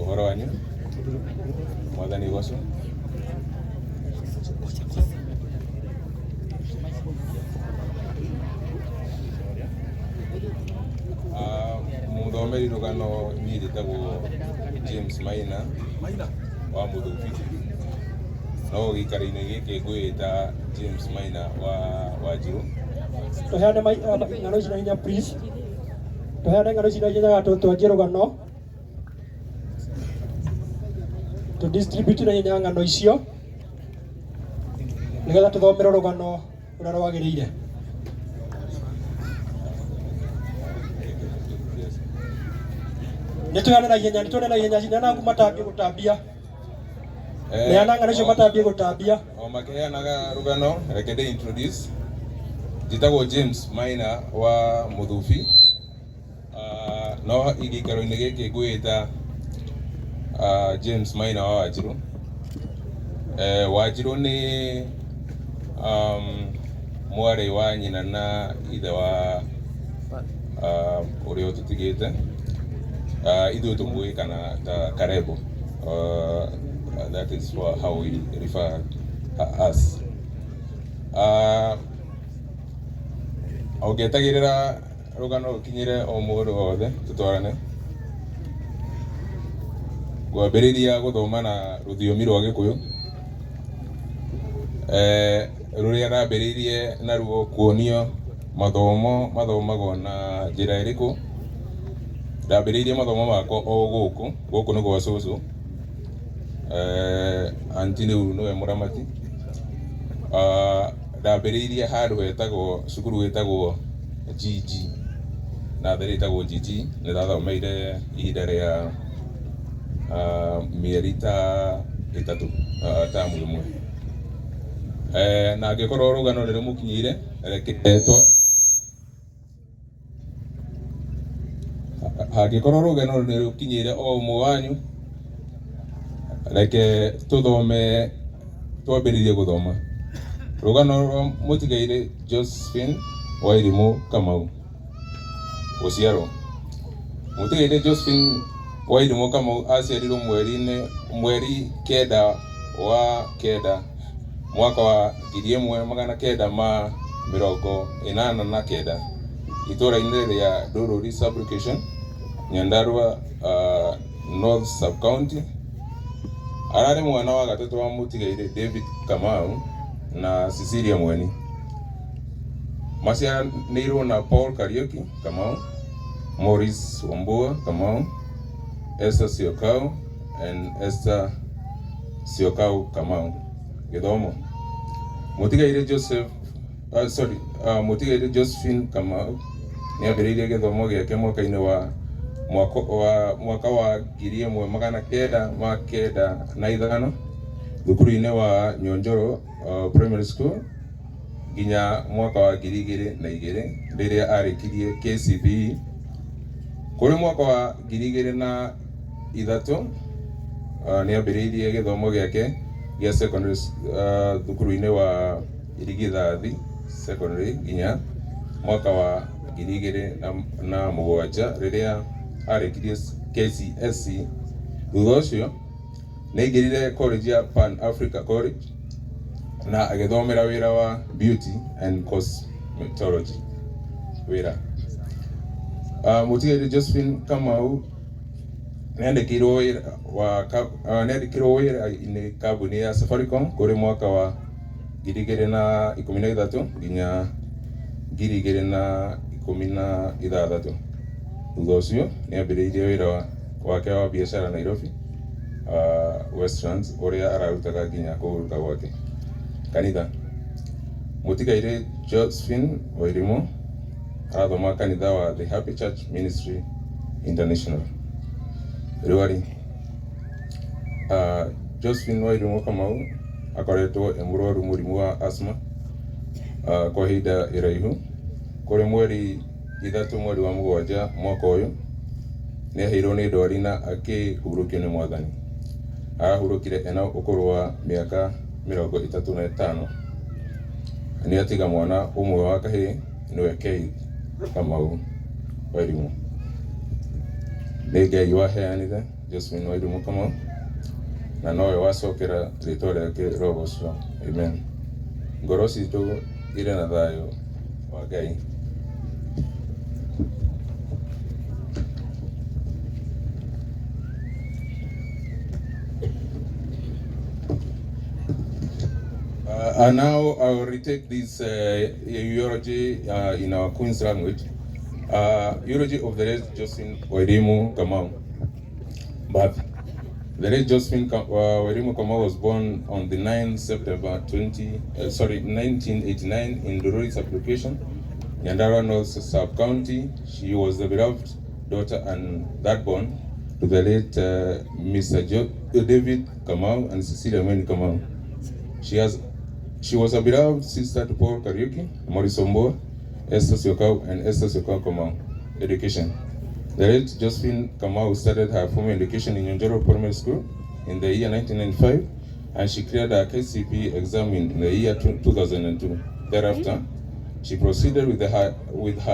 Uhoro wanyu Mwathani goco muthomeri rugano niĩ njĩtagwo James Maina wa Muthubi, no gĩikaro-inĩ gĩkĩ ngwĩta James Maina wa Njirũ. Tũheane ng'ano ici na hinya please. Tũheane ng'ano ici na hinya twanjie rũgano. To distribute na hinya ng'ano icio nĩgetha tũthomere rũgano ũrĩa rwagĩrĩire. Nĩtũheane na hinya ciana ngũ matambie gũtambia. Neana ng'ano icio matambie gũtambia. O makĩheanaga rũgano, reke ndĩ introduce. Njĩtagwo James Maina wa Muthubi. No gĩikaro-inĩ gĩkĩ ngwĩta James Maina wa Wanjirũ. Wanjirũ nĩ mwarĩ wa nyina na ithe wa ũrĩa ũtũtigĩte. Ithuĩ tũmũĩ kana ta Karebo. That is how we refer us. Ũngĩetagĩrĩra rũgano rũkinyĩre o mũndũ wothe tũtwarane. Ngwambĩrĩria gũthoma na rũthiomi rwa Gĩkũyũ. ruria rambiririe naruo kuonio mathomo mathomagwo na njira iriku. Ndambiririe mathomo makwa o guku ni gwa cucu. Anti niwe muramati. Ndambiririe handu hetagwo cukuru wetagwo GG na thari etagwo GG. Ni ndathomeire ihinda ria mieri ta 3 tamu imwe. Na ngikorwo rugano riri mukinyire reketwo hagikorwo rugano riri mukinyire o umwe wanyu reke tuthome twambiririe guthoma. Rugano rwa mutigaire Josephine Wairimu Kamau. Guciarwo mutigaire Josephine Wairimu Kamau aciarirwo mweri 9 wa 9 mwaka wa 1989 itura-ini ria Ndururi Sub-Location, Nyandarua North Sub-County. Arari mwana wa gatatu wa mutigaire David Kamau na Cecilia Mweni. Maciaranirwo na Paul Kariuki Kamau, Maurice Wambua Kamau, Esther Siokau and Esther Siokau Kamau. Githomo mutigaire mutigaire Josephine Kamau ni ambiririe githomo giake mwaka-ini wa mwaka wa 1995 thukuru-ini wa Nyonjoro Primary School nginya mwaka wa 2002 riria arikirie KCPE. Kuri mwaka wa 2003 ni ambiririe githomo giake gia secondary thukuru-ini wa Irigithathi Secondary nginya mwaka wa 2007 riria arikirie KCSE. Thutha ucio ni aingirire college ya Pan Africa College na agithomera wira wa beauty and cosmetology wira. Mutigaire Josephine Kamau niandikirwo wira-ini kambuni ya Safaricom kuri mwaka wa 2013 nginya 2016. Thutha ucio ni ambiriirie wira wake wa biashara Nairobi Westlands uria ararutaga nginya kuruta gwake kanitha. Mutigaire Josephine Wairimu arathoma kanitha wa The Happy Church Ministry International. Riwari Josephine Wairimu Kamau akoretwo emurwaru murimu wa asthma kwa ihinda iraihu. Kuri mweri 3 mweri wa 7 mwaka uyu ni aheirwo ni ndwari na akihurukio ni Mwathani. Arahurukire ena ukuru wa miaka 35. Ni atiga mwana umwe wa kahi niwe Keith Kamau Wairimu. Ngai waheanire Josephine Wairimu Kamau na nowe wacokera ritwa riake roho ucio. Amen. Ngoro citu ire na thayo wa Ngai. And now I will retake this eulogy in our Queen's language. Eulogy of the late Josephine Wairimu Kamau. But the late Josephine Wairimu Kamau was born on the 9th September 1989 in Ndururi Sub-Location, Nyandarua North Sub-County. She was the beloved daughter and that born to the late Mr. David Kamau and Cecilia Mweni Kamau. She was a beloved sister to Paul Kariuki, Maurice Wambua, Esther Siokau and Esther Siokau Kamau. Education. The late Josephine Kamau started her formal education in Nyonjoro Primary School in the year 1995 and she cleared her KCPE exam in the year 2002. Thereafter, she proceeded with her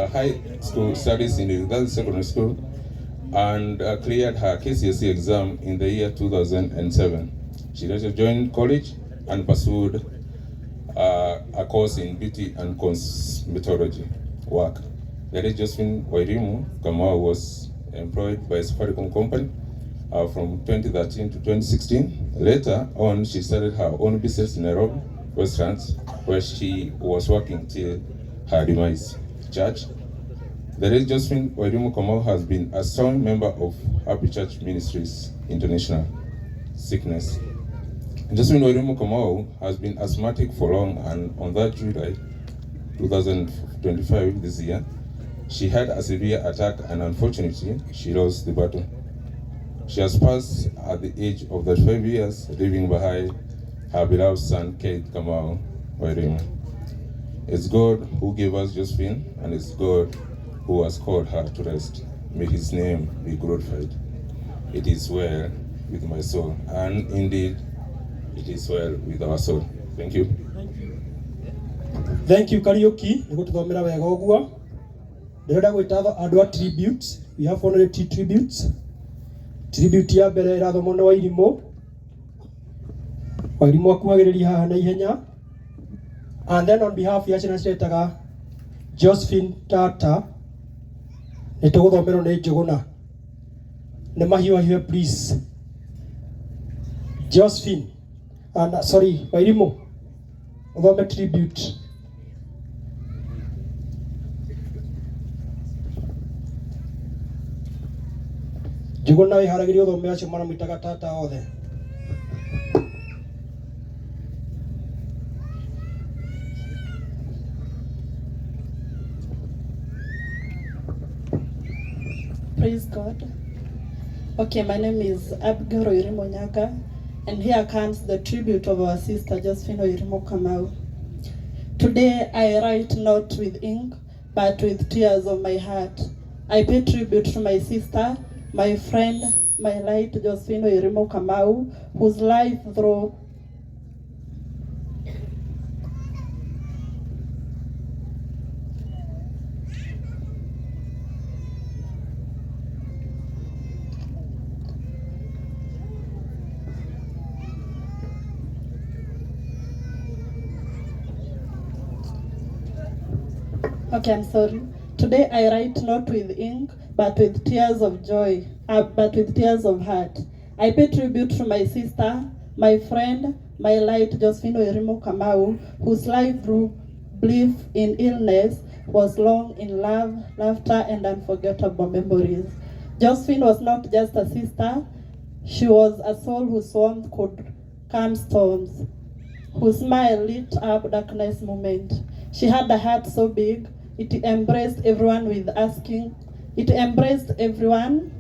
high school studies in Irigithathi Secondary School and cleared her KCSE exam in the year 2007. She later joined college and pursued a course in beauty and cosmetology work. The late Josephine Wairimu Kamau was employed by Safaricom company from 2013 to 2016. Later on, she started her own business in Nairobi Westlands, where she was working till her demise. Church, the late Josephine Wairimu Kamau has been a strong member of Happy Church Ministries International. Sickness. Josephine Wairimu Kamau has been asthmatic for long, and on that July 2025, this year, she had a severe attack and unfortunately, she lost the battle. She has passed at the age of 35 years, leaving behind her beloved son, Keith Kamau Wairimu. It's God who gave us Josephine, and it's God who has called her to rest. May his name be glorified. It is well with my soul, and indeed, it is well with our soul. Thank you. Thank you, Kariuki. Niko tuthomera wega uguo. Ndirenda gwita andu a tribute. We have only 2 tributes. Tribute ya mbere irathomwo nĩ Wairimu. Wairimu akuagĩrĩria haha na ihenya. And then on behalf ya ciana ciretaga Josephine Tata, nĩtũgũthomerwo nĩ Njũgũna. Nĩ mahiũhahiũhe please. Josephine, sorry, Wairimu, uthome tribute. Njũgũna wĩharagĩrie ũthome acio maramwĩtaga Tata othe. Praise God. Okay, my name is Abigail Wairimu Nyaga, and here comes the tribute of our sister Josephine Wairimu Kamau. Today I write not with ink, but with tears of my heart. I pay tribute to my sister, my friend, my light Josephine Wairimu Kamau, whose life through Okay, I'm sorry. Today I write not with ink, but with tears of joy, but with tears of heart. I pay tribute to my sister, my friend, my light Josephine Wairimu Kamau, whose life through belief in illness was long in love, laughter, and unforgettable memories. Josephine was not just a sister, she was a soul whose warmth could calm storms, whose smile lit up darkness moment. She had a heart so big, it embraced everyone with asking, it embraced everyone.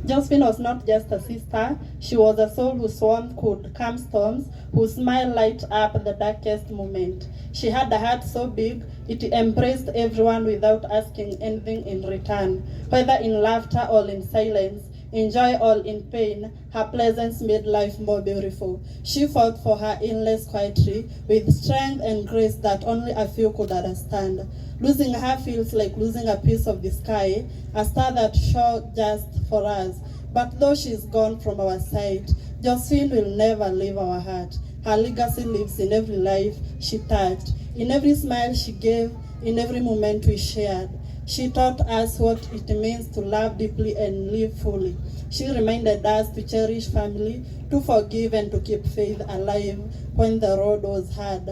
Josephine was not just a sister, she was a soul whose warmth could calm storms, whose smile light up the darkest moment. She had a heart so big, it embraced everyone without asking anything in return. Whether in laughter or in silence, in joy or in pain, her presence made life more beautiful. She fought for her illness quietly, with strength and grace that only a few could understand. Losing her feels like losing a piece of the sky, a star that shone just for us. But though she's gone from our sight, Josephine will never leave our heart. Her legacy lives in every life she touched, in every smile she gave, in every moment we shared. She taught us what it means to love deeply and live fully. She reminded us to cherish family, to forgive and to keep faith alive when the road was hard.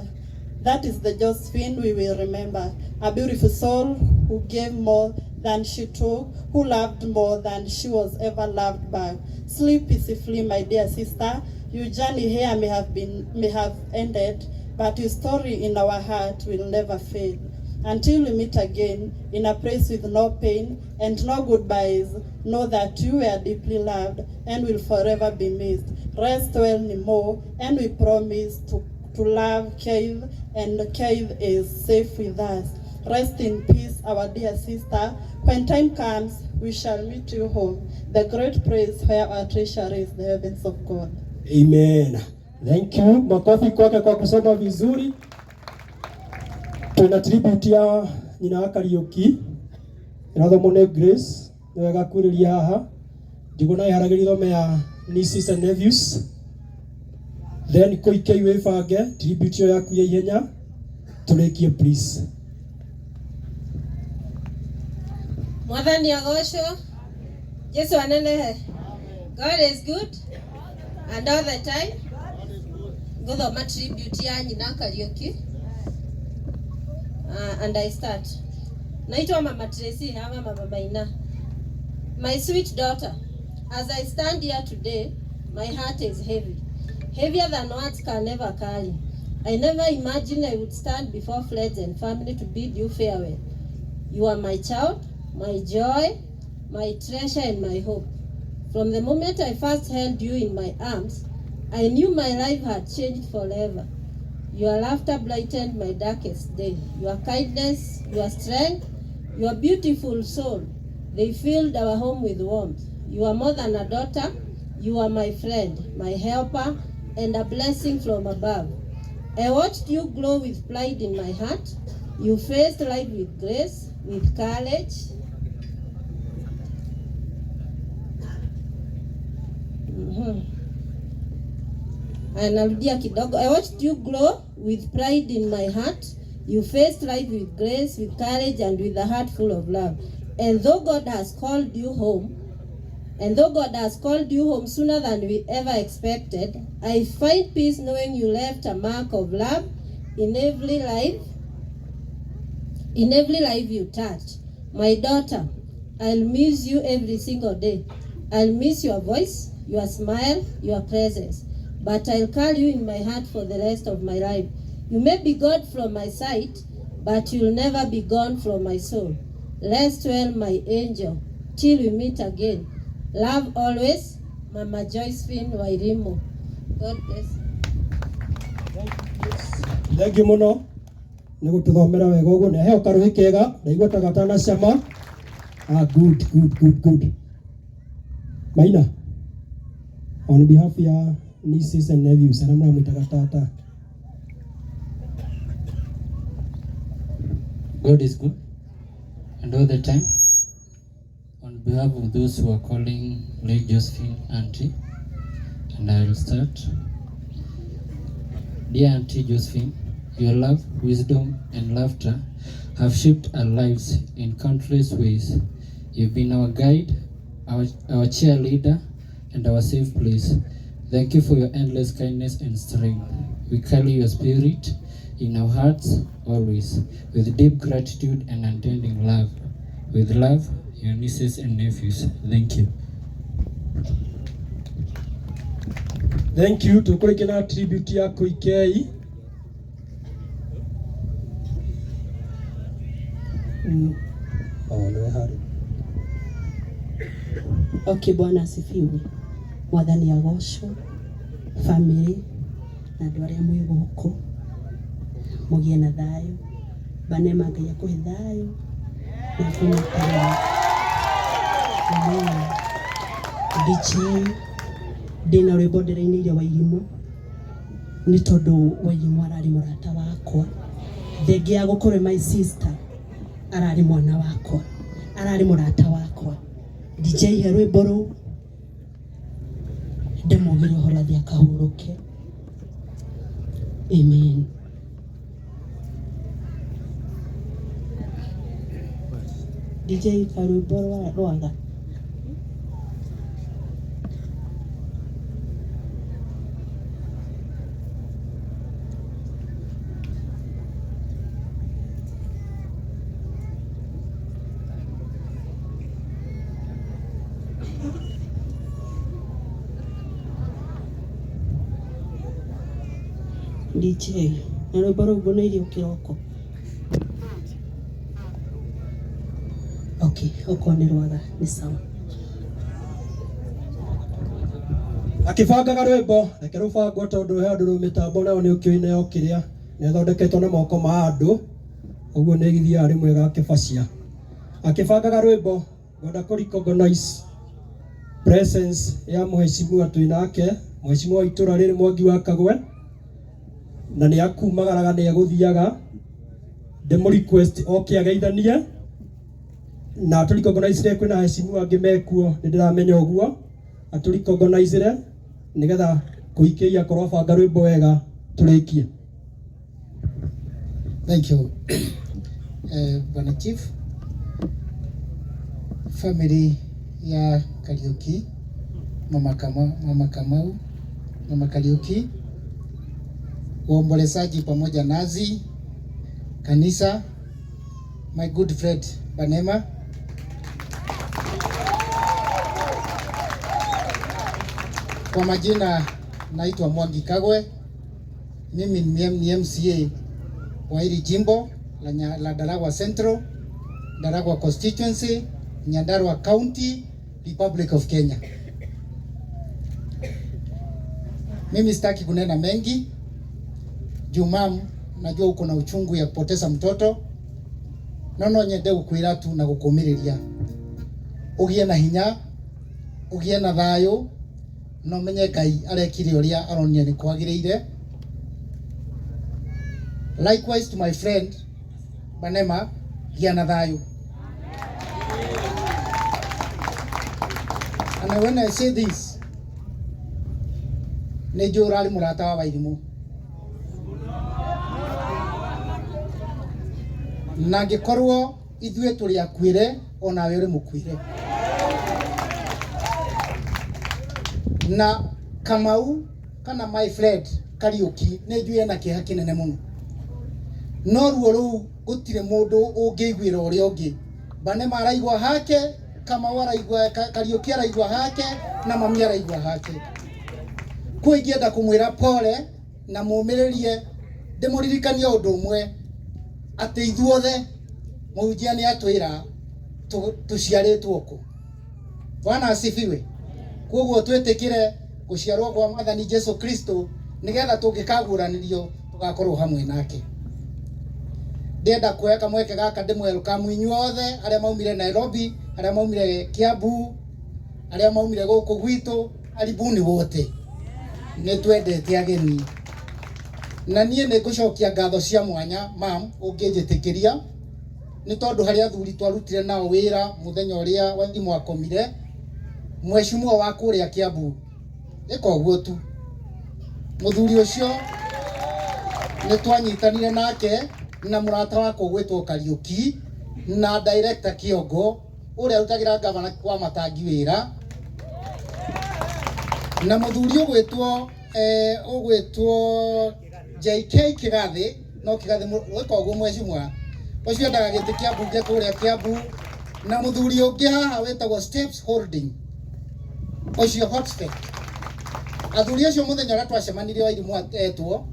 That is the Josephine we will remember, a beautiful soul who gave more than she took, who loved more than she was ever loved back. Sleep peacefully, my dear sister. Your journey here may have ended, but your story in our heart will never fade. Until we meet again in a place with no pain and no goodbyes, know that you were deeply loved and will forever be missed. Rest well, Nemo, and we promise to love Keith, and Keith is safe with us. Rest in peace, our dear sister. When time comes, we shall meet you home. The great praise where our treasure is, the heavens of God. Amen. Thank you. Makofi kwake kwa kusoma vizuri. Tuna tribute ya nyina wa Kariuki. Inathomwo nĩ Grace. Nĩ wega kwĩrĩria haha. Njuguna iharagĩria thome ya nieces and nephews. Then Koikei wibange tribute yo yaku ya ihenya tũrĩkie please. Mwathani agocwo. Yesu anenehe. God is good and all the time. Ngothoma tribute ya nyina Kariuki. And I start. Naitwa Mama Tracy ama Mama Maina. My sweet daughter, as I stand here today, my heart is heavy. Heavier than words can never carry. I never imagined I would stand before friends and family to bid you farewell. You are my child, my joy, my treasure and my hope. From the moment I first held you in my arms, I knew my life had changed forever. Your laughter brightened my darkest day. Your kindness, your strength, your beautiful soul, they filled our home with warmth. You are more than a daughter. You are my friend, my helper, and a blessing from above. I watched you glow with pride in my heart. You faced life with grace, with courage. Narudia kidogo. I watched you glow with pride in my heart. You faced life with grace, with courage, and with a heart full of love. And though God has called you home sooner than we ever expected, I find peace knowing you left a mark of love in every life you touch. My daughter, I'll miss you every single day. I'll miss your voice, your smile, your presence. But I'll carry you in my heart for the rest of my life. You may be gone from my sight, but you'll never be gone from my soul. Rest well, my angel, till we meet again. Love always, Mama Josephine Wairimu. God bless. Thank you muno. Nĩguo tũthomera wega ũguo nĩ heo karũĩ kega na igua tagatana cama. Good. Maina, on behalf of your nieces and nephews, and I'm going to God is good, and all the time. On behalf of those who are calling Lady Josephine Auntie, and I will start. Dear Auntie Josephine, your love, wisdom, and laughter have shaped our lives in countless ways. You've been our guide, our cheerleader, and our safe place. Thank you for your endless kindness and strength. We carry your spirit in our hearts always, with deep gratitude and unending love. With love, your nieces and nephews. Thank you. Thank you. Tukurikira tribute ya Koikei. Okay, Bwana asifiwe. Mwathani agocwo, family na andũ arĩa mwĩ gũkũ mũgĩe na thayũ, banema Ngai akũhe thayũ na kũnyitana. Amen. DJ ndĩna rwĩmbo ndĩrainĩire Wairimu nĩ tondũ Wairimu ararĩ mũrata wakwa. Thengia ya gũkorwo my sister ararĩ mwana wakwa, ararĩ mũrata wakwa. DJ he rwĩmbo rũu ndĩmũgĩre ũhoro athiĩ akahurũke. Amen. DJ karwĩmbo rwaga. DJ, na rwĩmbo rũu mbũnĩirie kĩroko. Okay, okorwo nĩ rwaga nĩ sawa. Akibangaga rwĩmbo reke rũbangwo tondũ he andũ rũu mĩtambo nayo nĩ ũkĩoine yo kĩrĩa nĩ thondeketwo na moko ma andũ, ũguo nĩ githiaga rĩmwe gakĩbacia. Akibangaga rwĩmbo ngwenda kũrecognize presence ya mũheshimiwa twĩ nake, mũheshimiwa wa itũra rĩrĩ Mwangi wa Kagwe, na nĩ akumagaraga nĩ egũthiaga ndĩmũ request oke ageithanie na tũrecognize kwĩna heshimiwa angĩ mekuo nĩ ndĩramenya ũguo. atũrecognize nigetha kuikia korwo banga rwimbo wega turikie. Thank you. Bwana Chief, family ya Kariuki, Mama Kamau, Mama Kariuki, waombolezaji pamoja nazi, kanisa, my good friend Banema, kwa majina naitwa Mwangi Kagwe. Mimi ni MCA wa hili jimbo la Ndaragwa Central, Ndaragwa Constituency, Nyandarua County, Republic of Kenya. Mimi sitaki kunena mengi. Jumam, najua uko na uchungu ya kupoteza mtoto. Nono nyende gukwira tu na gukumiriria. Ugie na hinya, ugie na thayo, no menye Ngai arekire uria aronia ni kwagiriire. Likewise to my friend Banema, gia na thayo. And when I say this, nejo urali murata wa Wairimu. Na ngikorwo ithue turi akwire ona we uri mukwire. Na Kamau kana my friend Kariuki nejo na kiha kinene muno. No ruo ru gutire mundu ungiigwira uria ungi. Banema araigwa hake, Kamau araigwa, Kariuki araigwa hake, na mami araigwa hake. Kwa ingienda kumwira pole na mumiririe ndimuririkania undu umwe ati ithuothe muhunjia ni atwira tuciaritwo ku. Bwana asifiwe. Koguo twetikire guciarwo kwa Mwathani Jesu Kristo nigetha tungikaguranirio tugakorwo hamwe nake. Ndenda kuweka mweke gaka ndimwerukamu inyuothe aria maumire Nairobi, aria maumire Kiambu, aria maumire guku gwitu, aribuni wote. Ni twendete ageni. Na niĩ nĩ ngũcokia ngatho cia mwanya mam ũngĩnjĩtĩkĩria nĩ tondũ harĩa athuri twarutire nao wĩra mũthenya ũrĩa Wairimu akomire, mheshimiwa wa kũrĩa Kiambu ĩka ũguo tu. Mũthuri ũcio nĩ twanyitanire nake na mũrata wako gwĩtwo Kariuki na director Kiongo ũrĩa arutagira gavana kwa Matangi wĩra, na mũthuri ũgwĩtwo JK Kigathi, no Kigathi wĩka ũguo mheshimiwa ũcio ndaga gĩtĩ kĩa mbunge kũrĩa Kiambu, na mũthuri ũngĩ haha wĩtagwo Steps Holding ũcio Hotspur. Athuri acio mũthenya ũrĩa twacemanirie Wairimu etwo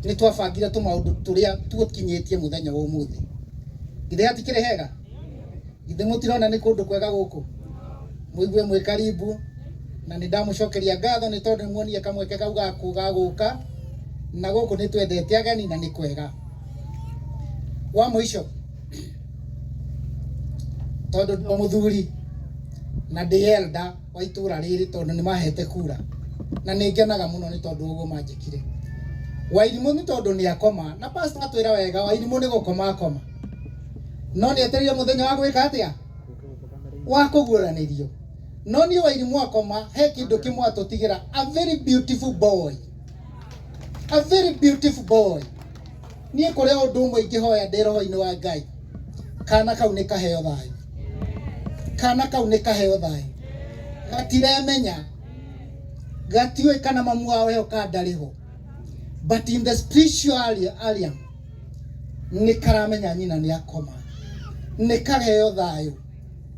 nĩ twabangire tũmaũndũ tũrĩa tũkinyĩtie mũthenya wa ũmũthĩ. Githĩ hatikĩrĩ hega? Githĩ mũtirona nĩ kũndũ kwega gũkũ? Mũigue mwĩ karibu na nĩ ndamũcokeria ngatho nĩ tondũ muonie kamweke kau gagũka na gũkũ nĩ twendete ageni na nĩ kwega. Wa mũico tondũ ndĩ mũthuri na ndĩ elder wa itũra rĩrĩ tondũ nĩ mahete kura na nĩ ngenaga mũno nĩ tondũ ũguo manjĩkire. Wairimu nĩ tondũ nĩ akoma na pastor atwĩra wega Wairimu nĩ gũkoma akoma, no nĩ etereire mũthenya wa gwĩka atĩa? Wa kũguũranĩrio. No niĩ Wairimu akoma he kĩndũ kĩmwe atũtigĩra, a very beautiful boy, a very beautiful boy. Niĩ kũrĩa ũndũ ũmwe ingĩhoya ndĩ roho-inĩ wa Ngai, kana kau nĩ kaheo thayũ, kana kau nĩ kaheo thayũ. Gatiremenya, gatiũĩ kana mamu wao heo kandarĩho, but in the spiritual realm nĩ karamenya nyina nĩ akoma, nĩ kaheo thayũ.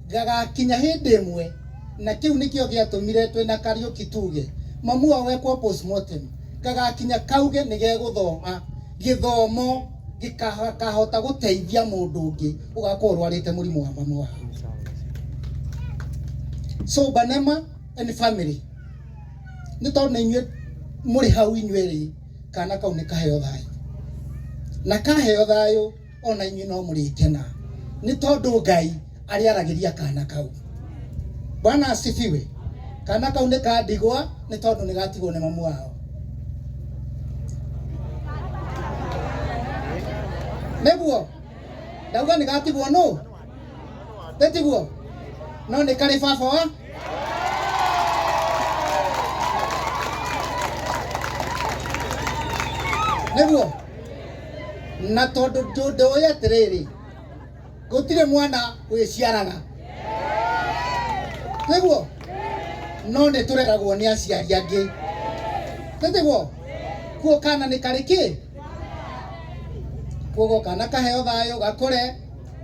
Gagakinya hĩndĩ ĩmwe na kĩu nĩkĩo gĩatũmire twĩna Kariuki tuge mamu wao ekwo postmortem, gagakinya kauge nĩ gegũthoma gĩthomo gĩkahota gũteithia mũndũ ũngĩ ũgakorwo ũrwarĩte mũrimũ wa mamu wao. So Banema and family, nĩ tondũ nĩ inyuĩ mũrĩ hau inyuĩ, kana kau nĩ kaheo thayũ, na kaheo thayũ ona inyuĩ no mũrĩkena nĩ tondũ Ngai ariaragĩria kana kau. Bwana asifiwe. Kana kau nĩ kandigwa nĩ tondũ nĩ gatigwo nĩ mamu wao. Neguo ndauga nĩ gatigwo no ndetigwo no nĩ karĩ baba wa Niguo na tondu ndondo ya atiriri gutire mwana wiciaraga niguo no ni turegagwo ni aciari angi niguo kuo kana ni kariki kuo kana kaheo thayo gakure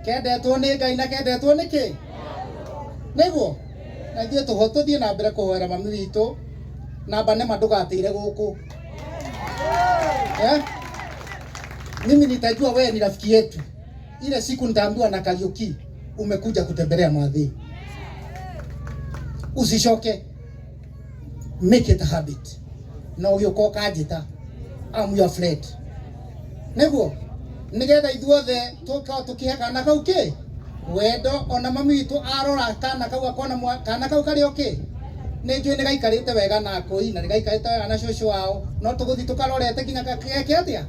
kendetwo ni Ngai na kendetwo ni ki niguo na thie tuhotuthie na mbere kuhoera mami witu namba ne mandugatire guku mimi nitajua wewe ni rafiki yetu. Ile siku nitaambiwa na Kariuki umekuja kutembelea Mwathi. Usishoke. Make it a habit. Na uyoka kajita. I'm your friend. Niguo. Nigetha ithuothe tukiheka na kau ki. Wendo ona mami witu arora kana kau akona kana kau kari okay. Nijue ni gaikarite wega na koi na gaikarite wega na shosho wao. No tuguthi tukarorete kinya gake atia.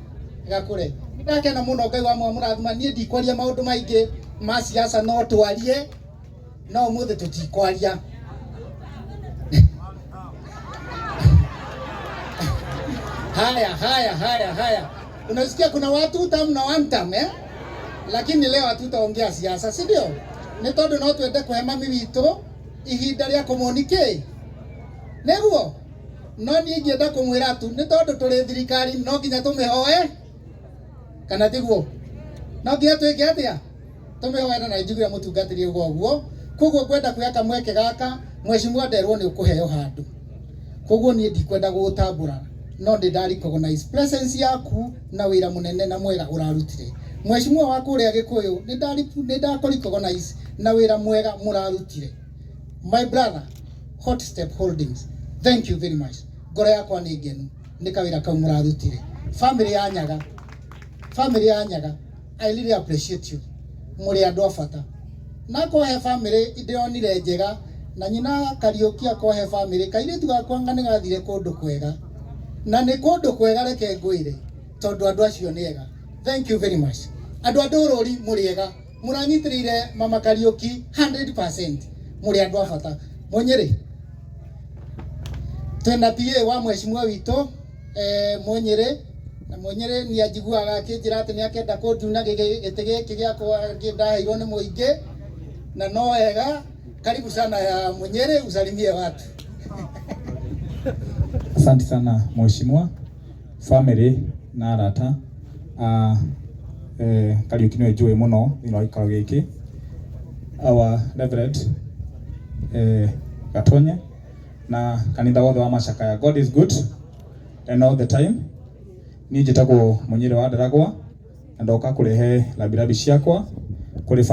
Gakure. Ndakena muno Ngai wa murathima nie ndikwaria maundu maingi ma siasa no twarie no muthe tutikwaria. Haya. Unasikia kuna watu tam na one time lakini leo hatutaongea siasa, si ndio? Ni tondu no twende kuhe mami witu ihinda ria communicate. Niguo no nie ngienda kumwira tu ni tondu turi thirikari no nginya tumihoe kana tiguo no nginya twike atia tumihoe na njiguira mutungatiri uguo koguo kwenda kweka mweke gaka mheshimiwa nderwo ni ukuheo handu koguo nie ndikwenda gutambura no ndari recognize presence yaku na wira munene na mwega urarutire mheshimiwa waku uria Gikuyu ni ndari recognize na wira mwega murarutire. My brother, Hot Step Holdings, thank you very much. Ngoro yakwa ni ngenu ni kawira kau murarutire. Family ya Nyaga, I really appreciate you. Muri andu afata na kohe family idionire njega na nyina Kariuki akohe family kairitu gakwa ngane gathire kundu kwega na ni kundu kwega reke ngwire tondu andu acio ni ega. Thank you very much. Andu andururi muri ega muranyitirire mama Kariuki 100%. Muri andu afata Munyiri twena PA wa mheshimiwa witu Munyiri na Munyiri ni ajiguaga kinjira ati ni akenda kunduna gitege kigiakwa ngindaheirwo ni muingi na no wega. Karibu sana ya Munyiri, usalimie watu. Asante sana mheshimiwa, family na arata Kariuki no enjoy muno ino ikaro giki our reverend Gatonye na kanitha wothe wa Macakaya. God is good and all the time. Ni njitagwo Munyiri wa Ndaragwa na ndoka kurehe labirabi ciakwa kuri